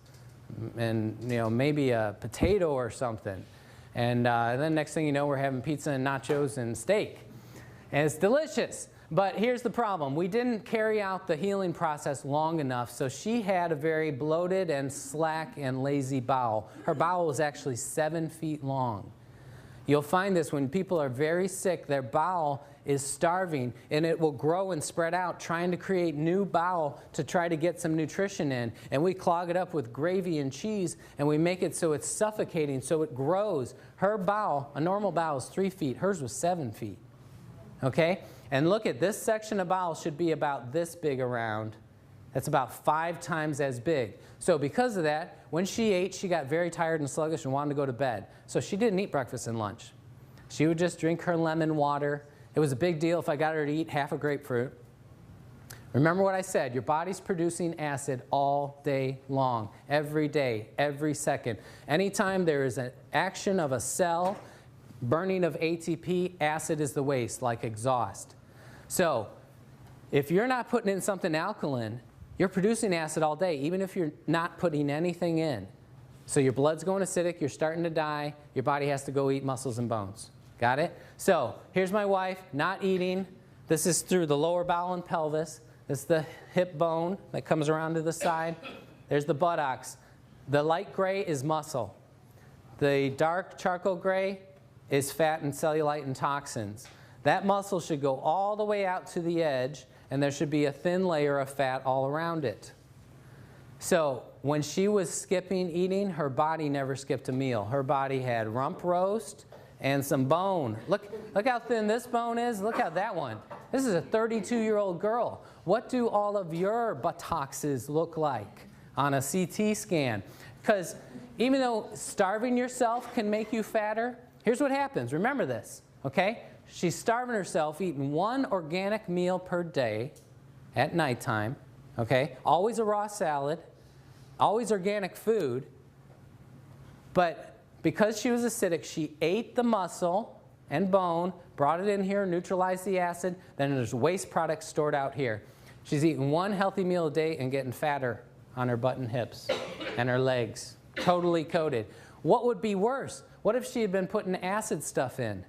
and maybe a potato or something. And then next thing you know, we're having pizza and nachos and steak. And it's delicious. But here's the problem. We didn't carry out the healing process long enough, so she had a very bloated and slack and lazy bowel. Her bowel was actually 7 feet long. You'll find this when people are very sick, their bowel is starving, and it will grow and spread out, trying to create new bowel to try to get some nutrition in. And we clog it up with gravy and cheese, and we make it so it's suffocating, so it grows. Her bowel, a normal bowel, is 3 feet. Hers was 7 feet. Okay? And look at this section of bowel should be about this big around. That's about 5 times as big. So because of that, when she ate, she got very tired and sluggish and wanted to go to bed. So she didn't eat breakfast and lunch. She would just drink her lemon water. It was a big deal if I got her to eat half a grapefruit. Remember what I said, your body's producing acid all day long, every day, every second. Anytime there is an action of a cell, burning of ATP, acid is the waste, like exhaust. So if you're not putting in something alkaline, you're producing acid all day, even if you're not putting anything in. So your blood's going acidic, you're starting to die, your body has to go eat muscles and bones. Got it? So here's my wife, not eating. This is through the lower bowel and pelvis. This is the hip bone that comes around to the side. There's the buttocks. The light gray is muscle. The dark charcoal gray is fat and cellulite and toxins. That muscle should go all the way out to the edge, and there should be a thin layer of fat all around it. So when she was skipping eating, her body never skipped a meal. Her body had rump roast and some bone. Look how thin this bone is. Look how that one. This is a 32-year-old girl. What do all of your buttocks look like on a CT scan? Because even though starving yourself can make you fatter, here's what happens. Remember this, okay? She's starving herself, eating 1 organic meal per day at nighttime, okay? Always a raw salad, always organic food. But because she was acidic, she ate the muscle and bone, brought it in here, neutralized the acid, then there's waste products stored out here. She's eating 1 healthy meal a day and getting fatter on her butt and hips and her legs, totally coated. What would be worse? What if she had been putting acid stuff in?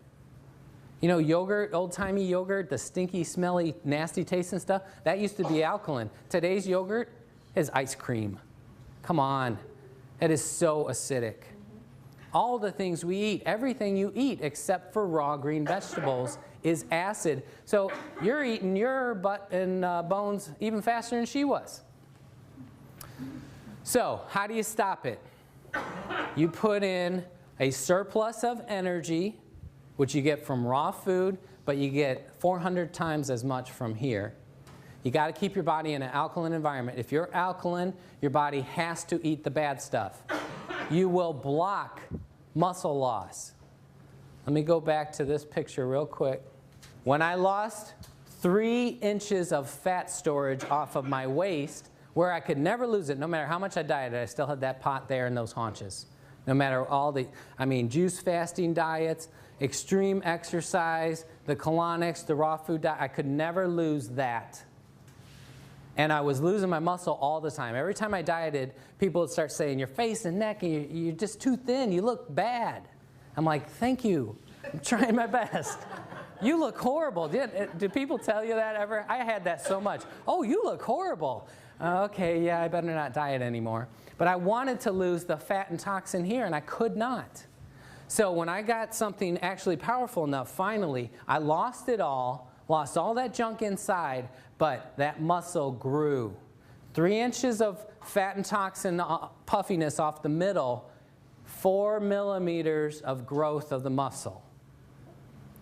You know, yogurt, old-timey yogurt, the stinky, smelly, nasty tasting stuff, that used to be alkaline. Today's yogurt is ice cream. Come on. It is so acidic. All the things we eat, everything you eat except for raw green vegetables is acid. So you're eating your butt and bones even faster than she was. So how do you stop it? You put in a surplus of energy, which you get from raw food, but you get 400 times as much from here. You got to keep your body in an alkaline environment. If you're alkaline, your body has to eat the bad stuff. You will block muscle loss. Let me go back to this picture real quick. When I lost 3 inches of fat storage off of my waist, where I could never lose it, no matter how much I dieted, I still had that pot there and those haunches. No matter all the, juice fasting diets, extreme exercise, the colonics, the raw food diet, I could never lose that. And I was losing my muscle all the time. Every time I dieted, people would start saying, your face and neck, you're just too thin, you look bad. I'm like, thank you, I'm trying my best. You look horrible. Did people tell you that ever? I had that so much. Oh, you look horrible. Okay, yeah, I better not diet anymore. But I wanted to lose the fat and toxin here, and I could not. So when I got something actually powerful enough, finally, I lost it all, lost all that junk inside, but that muscle grew. 3 inches of fat and toxin puffiness off the middle, 4 millimeters of growth of the muscle.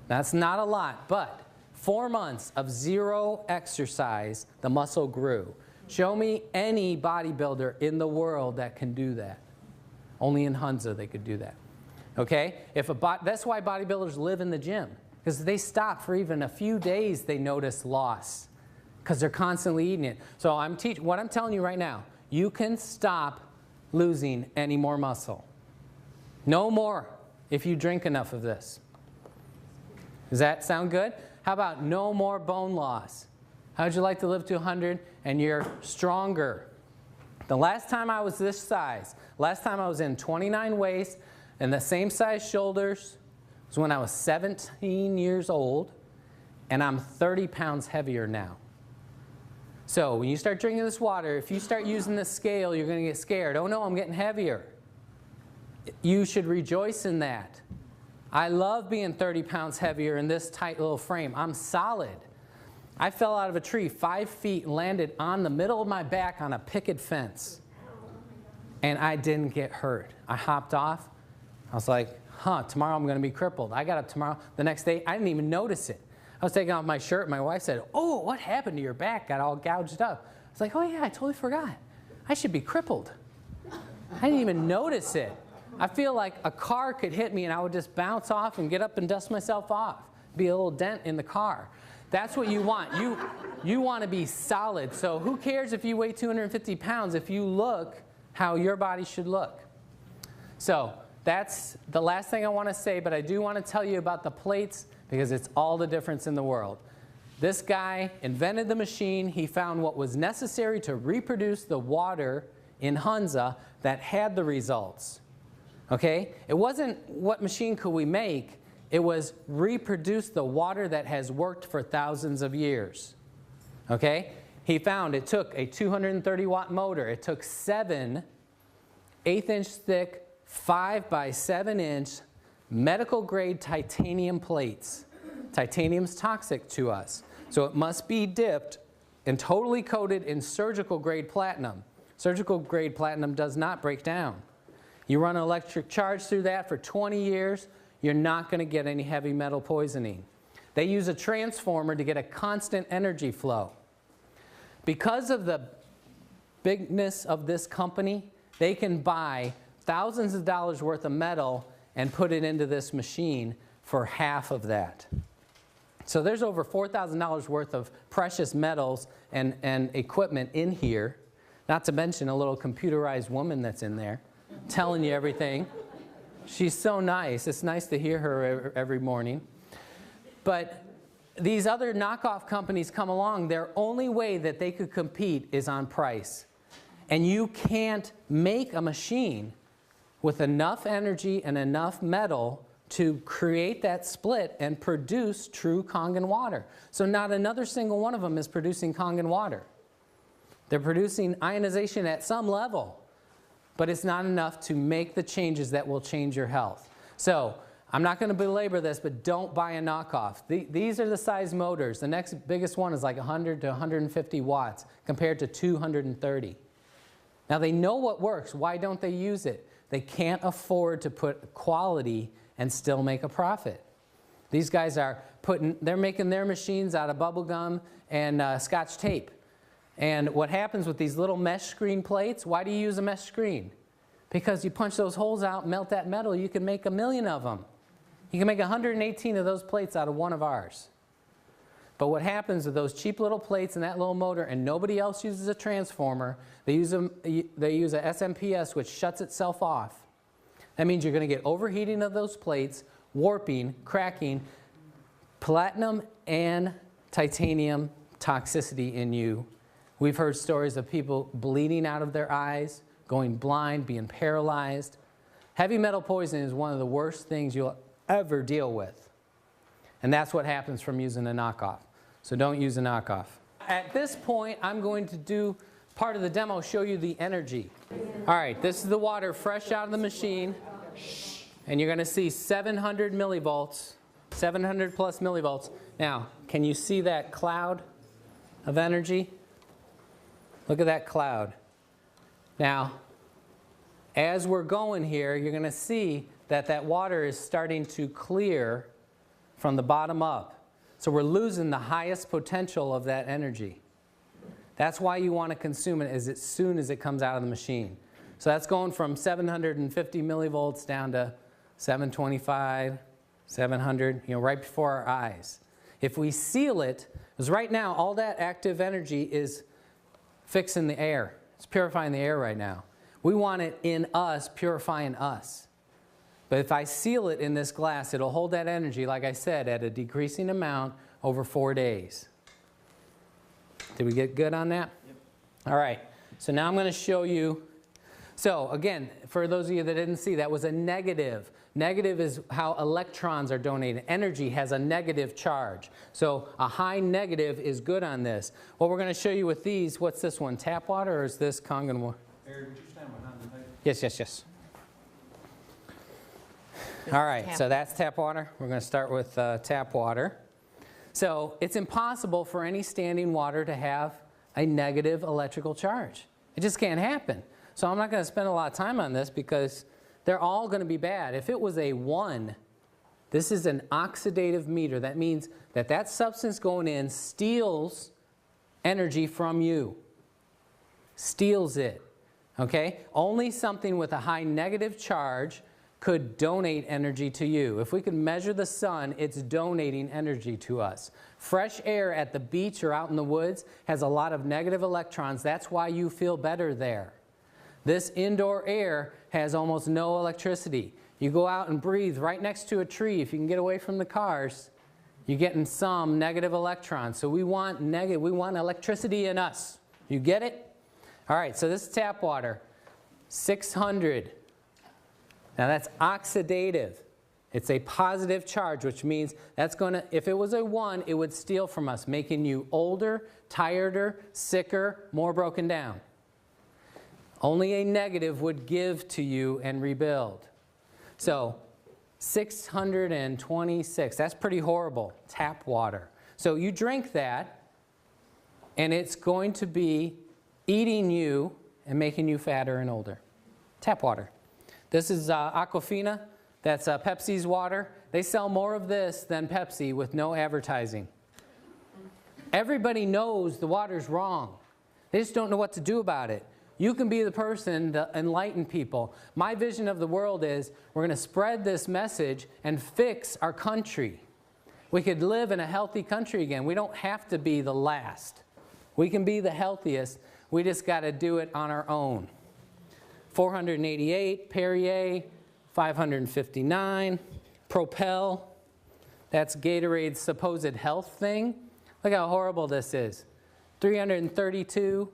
That's not a lot, but 4 months of 0 exercise, the muscle grew. Show me any bodybuilder in the world that can do that. Only in Hunza they could do that. Okay? That's why bodybuilders live in the gym, because they stop for even a few days, they notice loss. because they're constantly eating it. So what I'm telling you right now, you can stop losing any more muscle. No more if you drink enough of this. Does that sound good? How about no more bone loss? How would you like to live to 100 and you're stronger? The last time I was this size, last time I was in 29 waist and the same size shoulders was when I was 17 years old, and I'm 30 pounds heavier now. So when you start drinking this water, if you start using the scale, you're going to get scared. Oh no, I'm getting heavier. You should rejoice in that. I love being 30 pounds heavier in this tight little frame. I'm solid. I fell out of a tree 5 feet and landed on the middle of my back on a picket fence. And I didn't get hurt. I hopped off. I was like, tomorrow I'm going to be crippled. I got up tomorrow. The next day, I didn't even notice it. I was taking off my shirt. My wife said, oh, what happened to your back? Got all gouged up. I was like, oh yeah, I totally forgot. I should be crippled. I didn't even notice it. I feel like a car could hit me and I would just bounce off and get up and dust myself off. Be a little dent in the car. That's what you want. You want to be solid. So who cares if you weigh 250 pounds if you look how your body should look? So that's the last thing I want to say, but I do want to tell you about the plates because it's all the difference in the world. This guy invented the machine. He found what was necessary to reproduce the water in Hunza that had the results. Okay? It wasn't what machine could we make. It was reproduce the water that has worked for thousands of years. Okay? He found it took a 230-watt motor. It took 7 1/8-inch thick, 5 by 7-inch medical-grade titanium plates. Titanium's toxic to us. So it must be dipped and totally coated in surgical-grade platinum. Surgical-grade platinum does not break down. You run an electric charge through that for 20 years, you're not going to get any heavy metal poisoning. They use a transformer to get a constant energy flow. Because of the bigness of this company, they can buy thousands of dollars worth of metal and put it into this machine for half of that. So there's over $4,000 worth of precious metals and equipment in here, not to mention a little computerized woman that's in there telling you everything. She's so nice. It's nice to hear her every morning. But these other knockoff companies come along, their only way that they could compete is on price. And you can't make a machine with enough energy and enough metal to create that split and produce true Kangen water. So not another single one of them is producing Kangen water. They're producing ionization at some level, but it's not enough to make the changes that will change your health. So I'm not going to belabor this, but don't buy a knockoff. These are the size motors. The next biggest one is like 100 to 150 watts compared to 230. Now they know what works. Why don't they use it? They can't afford to put quality and still make a profit. These guys are they're making their machines out of bubble gum and Scotch tape. And what happens with these little mesh screen plates, why do you use a mesh screen? Because you punch those holes out, melt that metal, you can make 1,000,000 of them. You can make 118 of those plates out of one of ours. But what happens with those cheap little plates and that little motor, and nobody else uses a transformer, they use a SMPS which shuts itself off. That means you're going to get overheating of those plates, warping, cracking, platinum and titanium toxicity in you. We've heard stories of people bleeding out of their eyes, going blind, being paralyzed. Heavy metal poisoning is one of the worst things you'll ever deal with. And that's what happens from using a knockoff. So don't use a knockoff. At this point, I'm going to do part of the demo, show you the energy. All right, this is the water fresh out of the machine. And you're going to see 700 millivolts, 700 plus millivolts. Now, can you see that cloud of energy? Look at that cloud. Now, as we're going here, you're going to see that that water is starting to clear from the bottom up. So we're losing the highest potential of that energy. That's why you want to consume it as soon as it comes out of the machine. So that's going from 750 millivolts down to 725, 700, right before our eyes. If we seal it, because right now all that active energy is fixing the air. It's purifying the air right now. We want it in us, purifying us. But if I seal it in this glass, it'll hold that energy, like I said, at a decreasing amount over 4 days. Did we get good on that? Yep. All right. So now I'm going to show you. So again, for those of you that didn't see, that was a negative. Negative is how electrons are donated. Energy has a negative charge. So a high negative is good on this. What we're going to show you with these, what's this one? Tap water, or is this Kangen water? Eric, would you stand behind the table? Yes, yes, yes. All right, so that's tap water. We're going to start with tap water. So it's impossible for any standing water to have a negative electrical charge. It just can't happen. So I'm not going to spend a lot of time on this because they're all going to be bad. If it was a 1, this is an oxidative meter. That means that that substance going in steals energy from you. Steals it. Okay? Only something with a high negative charge could donate energy to you. If we could measure the sun, it's donating energy to us. Fresh air at the beach or out in the woods has a lot of negative electrons. That's why you feel better there. This indoor air has almost no electricity. You go out and breathe right next to a tree. If you can get away from the cars, you're getting some negative electrons. So we want electricity in us. You get it? All right, so this is tap water. 600. Now that's oxidative. It's a positive charge, which means that's going to, if it was a 1, it would steal from us, making you older, tireder, sicker, more broken down. Only a negative would give to you and rebuild. So 626, that's pretty horrible, tap water. So you drink that, and it's going to be eating you and making you fatter and older. Tap water. This is Aquafina. That's Pepsi's water. They sell more of this than Pepsi with no advertising. Everybody knows the water's wrong. They just don't know what to do about it. You can be the person to enlighten people. My vision of the world is we're going to spread this message and fix our country. We could live in a healthy country again. We don't have to be the last. We can be the healthiest. We just got to do it on our own. 488, Perrier, 559, Propel. That's Gatorade's supposed health thing. Look how horrible this is. 332.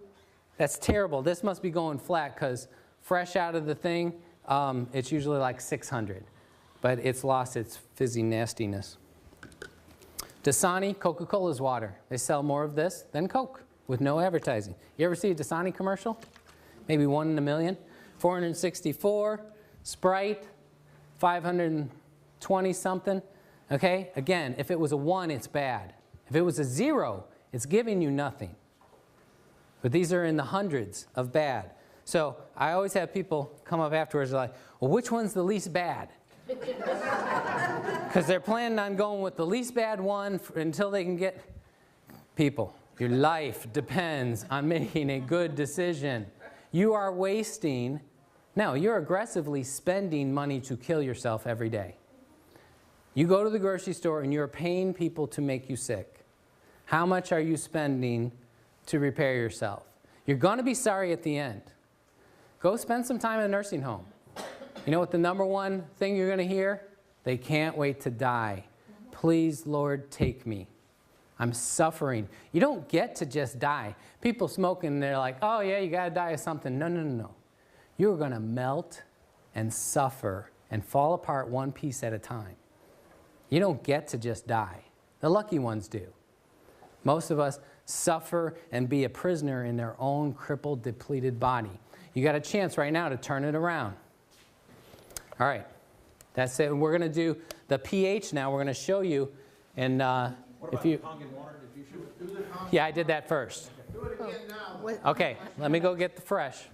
That's terrible. This must be going flat because fresh out of the thing, it's usually like 600. But it's lost its fizzy nastiness. Dasani, Coca-Cola's water. They sell more of this than Coke with no advertising. You ever see a Dasani commercial? Maybe 1 in a million. 464, Sprite, 520 something. Okay? Again, if it was a 1, it's bad. If it was a 0, it's giving you nothing. But these are in the hundreds of bad. So I always have people come up afterwards like, well, which one's the least bad? Because they're planning on going with the least bad one until they can get people. Your life depends on making a good decision. You are wasting. No, you're aggressively spending money to kill yourself every day. You go to the grocery store and you're paying people to make you sick. How much are you spending to repair yourself? You're going to be sorry at the end. Go spend some time in a nursing home. You know what the #1 thing you're going to hear? They can't wait to die. Please, Lord, take me. I'm suffering. You don't get to just die. People smoking, they're like, oh yeah, you got to die of something. No, no, no, no. You're going to melt and suffer and fall apart one piece at a time. You don't get to just die. The lucky ones do. Most of us suffer and be a prisoner in their own crippled, depleted body. You got a chance right now to turn it around. All right. That's it. We're going to do the pH now. We're going to show you. And what about the Kangen water? Did you show it? Yeah, I did that first. Do it again now. Okay, let me go get the fresh.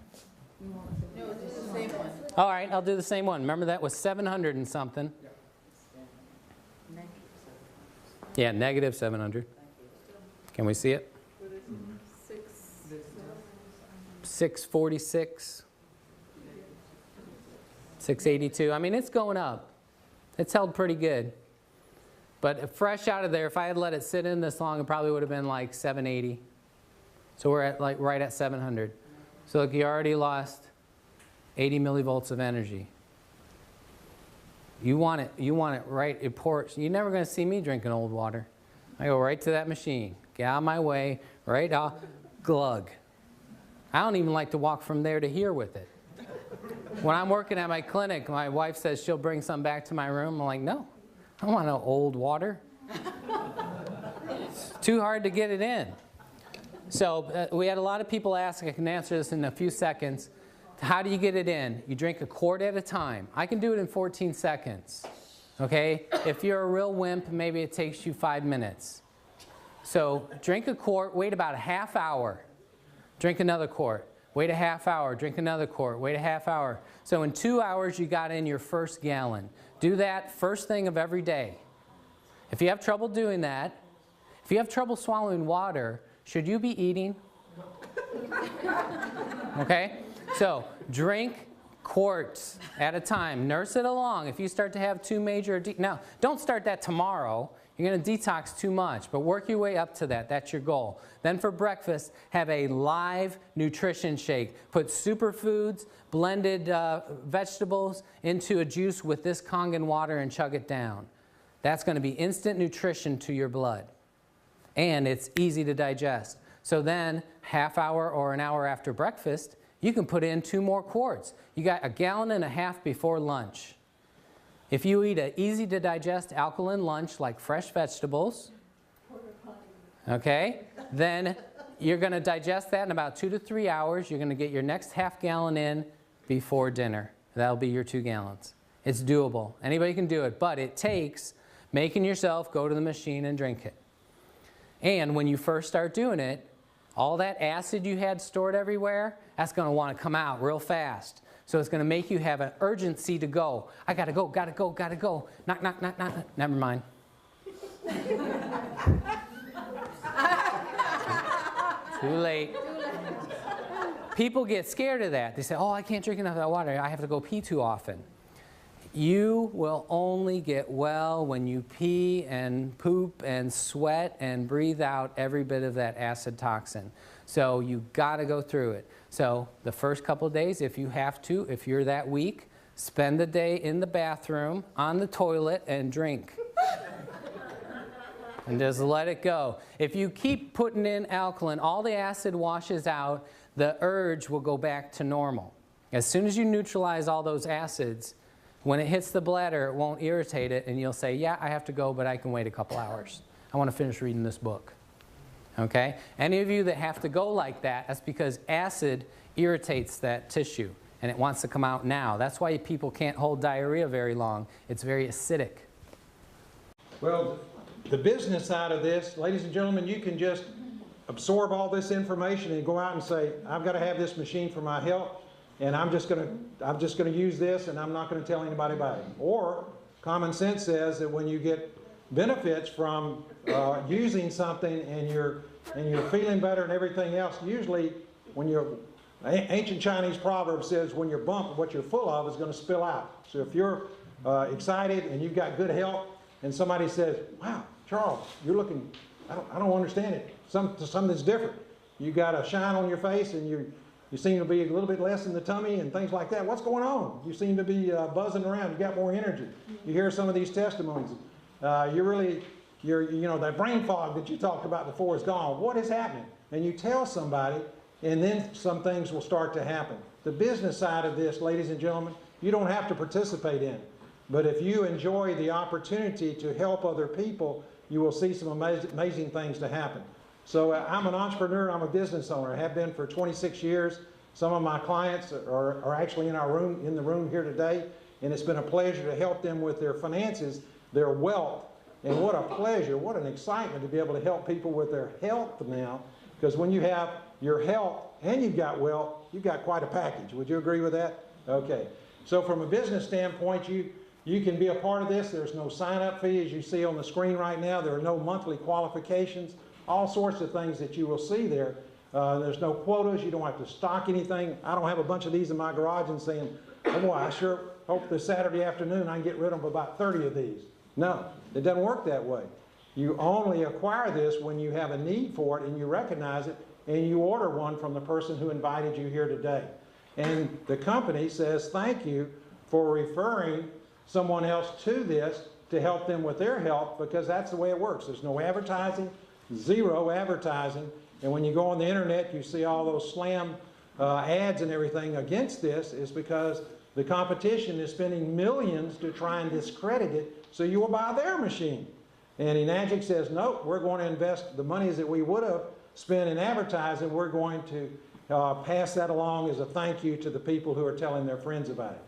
No, it's the same one. All right, I'll do the same one. Remember that was 700 and something. Yeah, -700. Can we see it? 646. 682. I mean, it's going up. It's held pretty good. But fresh out of there, if I had let it sit in this long, it probably would have been like 780. So we're at like right at 700. So look, you already lost 80 millivolts of energy. You want it right, it pours. You're never going to see me drinking old water. I go right to that machine, get out of my way, right off, glug. I don't even like to walk from there to here with it. When I'm working at my clinic, my wife says she'll bring some back to my room. I'm like, no, I don't want no old water. It's too hard to get it in. So we had a lot of people ask, I can answer this in a few seconds. How do you get it in? You drink a quart at a time. I can do it in 14 seconds. Okay? If you're a real wimp, maybe it takes you 5 minutes. So drink a quart, wait about a half hour. Drink another quart. Wait a half hour, drink another quart, wait a half hour. So in 2 hours, you got in your first gallon. Do that first thing of every day. If you have trouble doing that, if you have trouble swallowing water, should you be eating? Okay? So drink quarts at a time. Nurse it along. If you start to have too major, now don't start that tomorrow. You're going to detox too much, but work your way up to that. That's your goal. Then for breakfast, have a live nutrition shake. Put superfoods, blended vegetables into a juice with this Kangen water and chug it down. That's going to be instant nutrition to your blood. And it's easy to digest. So then, half hour or an hour after breakfast, you can put in 2 more quarts. You got a gallon and a half before lunch. If you eat an easy-to-digest alkaline lunch like fresh vegetables, okay, then you're going to digest that in about 2 to 3 hours. You're going to get your next half gallon in before dinner. That'll be your 2 gallons. It's doable. Anybody can do it, but it takes making yourself go to the machine and drink it. And when you first start doing it, all that acid you had stored everywhere, that's going to want to come out real fast. So it's going to make you have an urgency to go. I got to go, got to go, got to go. Knock, knock, knock, knock. Never mind. Too late. People get scared of that. They say, oh, I can't drink enough of that water. I have to go pee too often. You will only get well when you pee and poop and sweat and breathe out every bit of that acid toxin. So you got to go through it. So the first couple of days, if you have to, if you're that weak, spend the day in the bathroom, on the toilet, and drink. And just let it go. If you keep putting in alkaline, all the acid washes out, the urge will go back to normal. As soon as you neutralize all those acids, when it hits the bladder, it won't irritate it, and you'll say, yeah, I have to go, but I can wait a couple hours. I want to finish reading this book. Okay? Any of you that have to go like that, that's because acid irritates that tissue, and it wants to come out now. That's why people can't hold diarrhea very long. It's very acidic. Well, the business side of this, ladies and gentlemen, you can just absorb all this information and go out and say, I've got to have this machine for my health, and I'm just going to use this, and I'm not going to tell anybody about it. Or common sense says that when you get benefits from using something and you're feeling better and everything else, usually when you're ancient Chinese proverb says when you're bumped, what you're full of is going to spill out. So if you're excited and you've got good health, and somebody says, wow, Charles, you're looking, I don't understand it. Something's different. You got a shine on your face, and you seem to be a little bit less in the tummy and things like that. What's going on? You seem to be buzzing around. You got more energy. You hear some of these testimonies. You know, that brain fog that you talked about before is gone. What is happening? And you tell somebody, and then some things will start to happen. The business side of this, ladies and gentlemen, you don't have to participate in. But if you enjoy the opportunity to help other people, you will see some amazing things to happen. So I'm an entrepreneur. I'm a business owner. I have been for 26 years. Some of my clients are actually in the room here today, and it's been a pleasure to help them with their finances, their wealth. And what a pleasure, what an excitement to be able to help people with their health now, because when you have your health and you've got wealth, you've got quite a package. Would you agree with that? Okay. So from a business standpoint, you can be a part of this. There's no sign-up fee, as you see on the screen right now. There are no monthly qualifications, all sorts of things that you will see there. There's no quotas. You don't have to stock anything. I don't have a bunch of these in my garage and saying, oh boy, I sure hope this Saturday afternoon I can get rid of about 30 of these. No, it doesn't work that way. You only acquire this when you have a need for it and you recognize it and you order one from the person who invited you here today. And the company says thank you for referring someone else to this to help them with their health, because that's the way it works. There's no advertising, zero advertising. And when you go on the internet, you see all those slam ads and everything against this, is because the competition is spending millions to try and discredit it so you will buy their machine. And Enagic says, nope, we're going to invest the monies that we would have spent in advertising, we're going to pass that along as a thank you to the people who are telling their friends about it.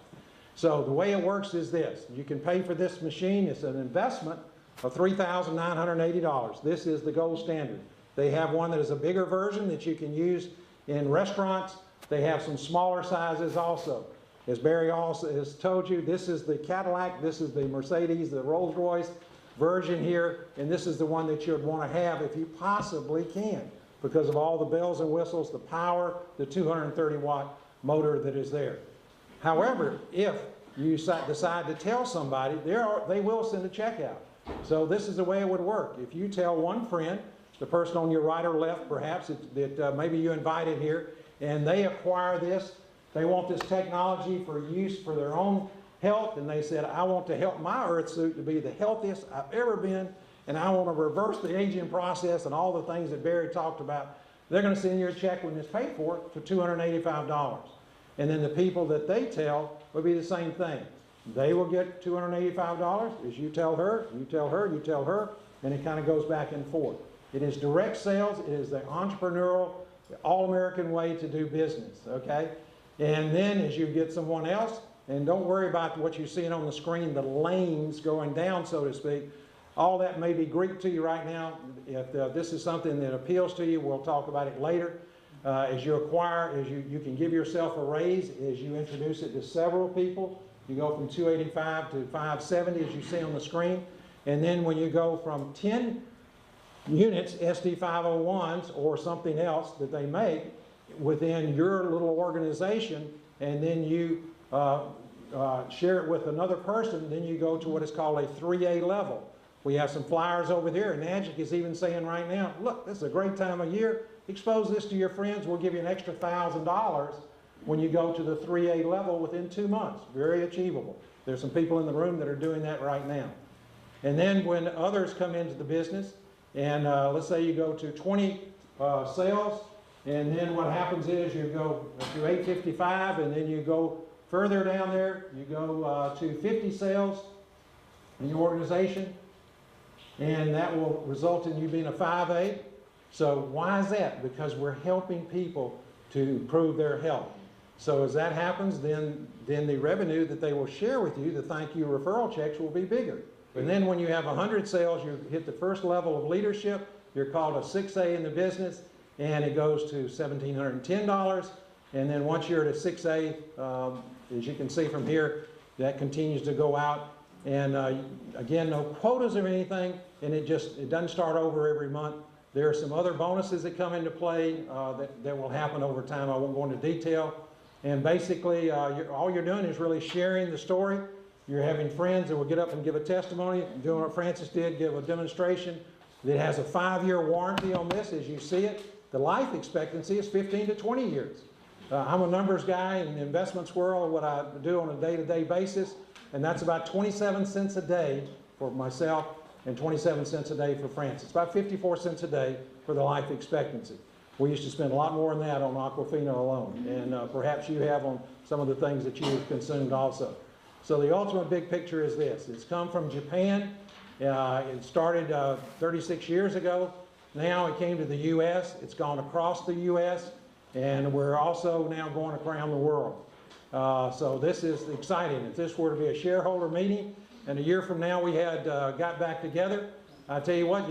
So the way it works is this. You can pay for this machine. It's an investment of $3,980. This is the gold standard. They have one that is a bigger version that you can use in restaurants. They have some smaller sizes also. As Barry also has told you, this is the Cadillac, this is the Mercedes, the Rolls-Royce version here, and this is the one that you would want to have if you possibly can, because of all the bells and whistles, the power, the 230-watt motor that is there. However, if you decide to tell somebody, they will send a check out. So this is the way it would work. If you tell one friend, the person on your right or left perhaps, that maybe you invited here, and they acquire this, they want this technology for use for their own health, and they said, I want to help my earth suit to be the healthiest I've ever been, and I want to reverse the aging process and all the things that Barry talked about, they're going to send you a check when it's paid for $285. And then the people that they tell will be the same thing. They will get $285 as you tell her, you tell her, you tell her, and it kind of goes back and forth. It is direct sales. It is the entrepreneurial, all-American way to do business, okay? And then as you get someone else, and don't worry about what you're seeing on the screen, the lanes going down, so to speak. All that may be Greek to you right now. If this is something that appeals to you, we'll talk about it later. As you acquire, you can give yourself a raise as you introduce it to several people. You go from 285 to 570 as you see on the screen. And then when you go from 10 units, SD501s or something else that they make within your little organization, and then you share it with another person, then you go to what is called a 3A level. We have some flyers over there, and Enagic is even saying right now, look, this is a great time of year. Expose this to your friends. We'll give you an extra $1,000 when you go to the 3A level within 2 months. Very achievable. There's some people in the room that are doing that right now. And then when others come into the business, and let's say you go to 20 sales, and then what happens is you go to 855, and then you go further down there, you go to 50 sales in your organization, and that will result in you being a 5A. So why is that? Because we're helping people to improve their health. So as that happens, then the revenue that they will share with you, the thank you referral checks, will be bigger. And then when you have 100 sales, you hit the first level of leadership. You're called a 6A in the business, and it goes to $1,710. And then once you're at a 6A, as you can see from here, that continues to go out. And again, no quotas or anything, and it doesn't start over every month. There are some other bonuses that come into play that will happen over time. I won't go into detail. And basically, all you're doing is really sharing the story. You're having friends that will get up and give a testimony, doing what Francis did, give a demonstration. It has a 5-year warranty on this, as you see it. The life expectancy is 15 to 20 years. I'm a numbers guy in the investments world, what I do on a day-to-day basis, and that's about 27 cents a day for myself and 27 cents a day for Francis. About 54 cents a day for the life expectancy. We used to spend a lot more than that on Aquafina alone, and perhaps you have on some of the things that you've consumed also. So the ultimate big picture is this. It's come from Japan. It started 36 years ago. Now it came to the U.S. It's gone across the U.S., and we're also now going around the world. So this is exciting. If this were to be a shareholder meeting, and a year from now we had got back together, I tell you what,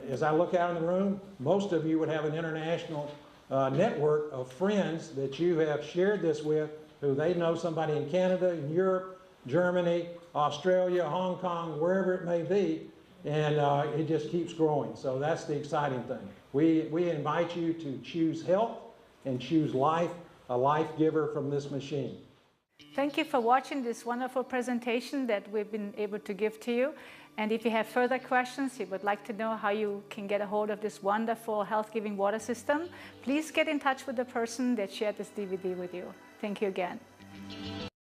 as I look out in the room, most of you would have an international network of friends that you have shared this with, who they know somebody in Canada, in Europe, Germany, Australia, Hong Kong, wherever it may be, and it just keeps growing. So that's the exciting thing. We invite you to choose health and choose life, a life giver from this machine. Thank you for watching this wonderful presentation that we've been able to give to you. And if you have further questions, you would like to know how you can get a hold of this wonderful health-giving water system, please get in touch with the person that shared this DVD with you. Thank you again.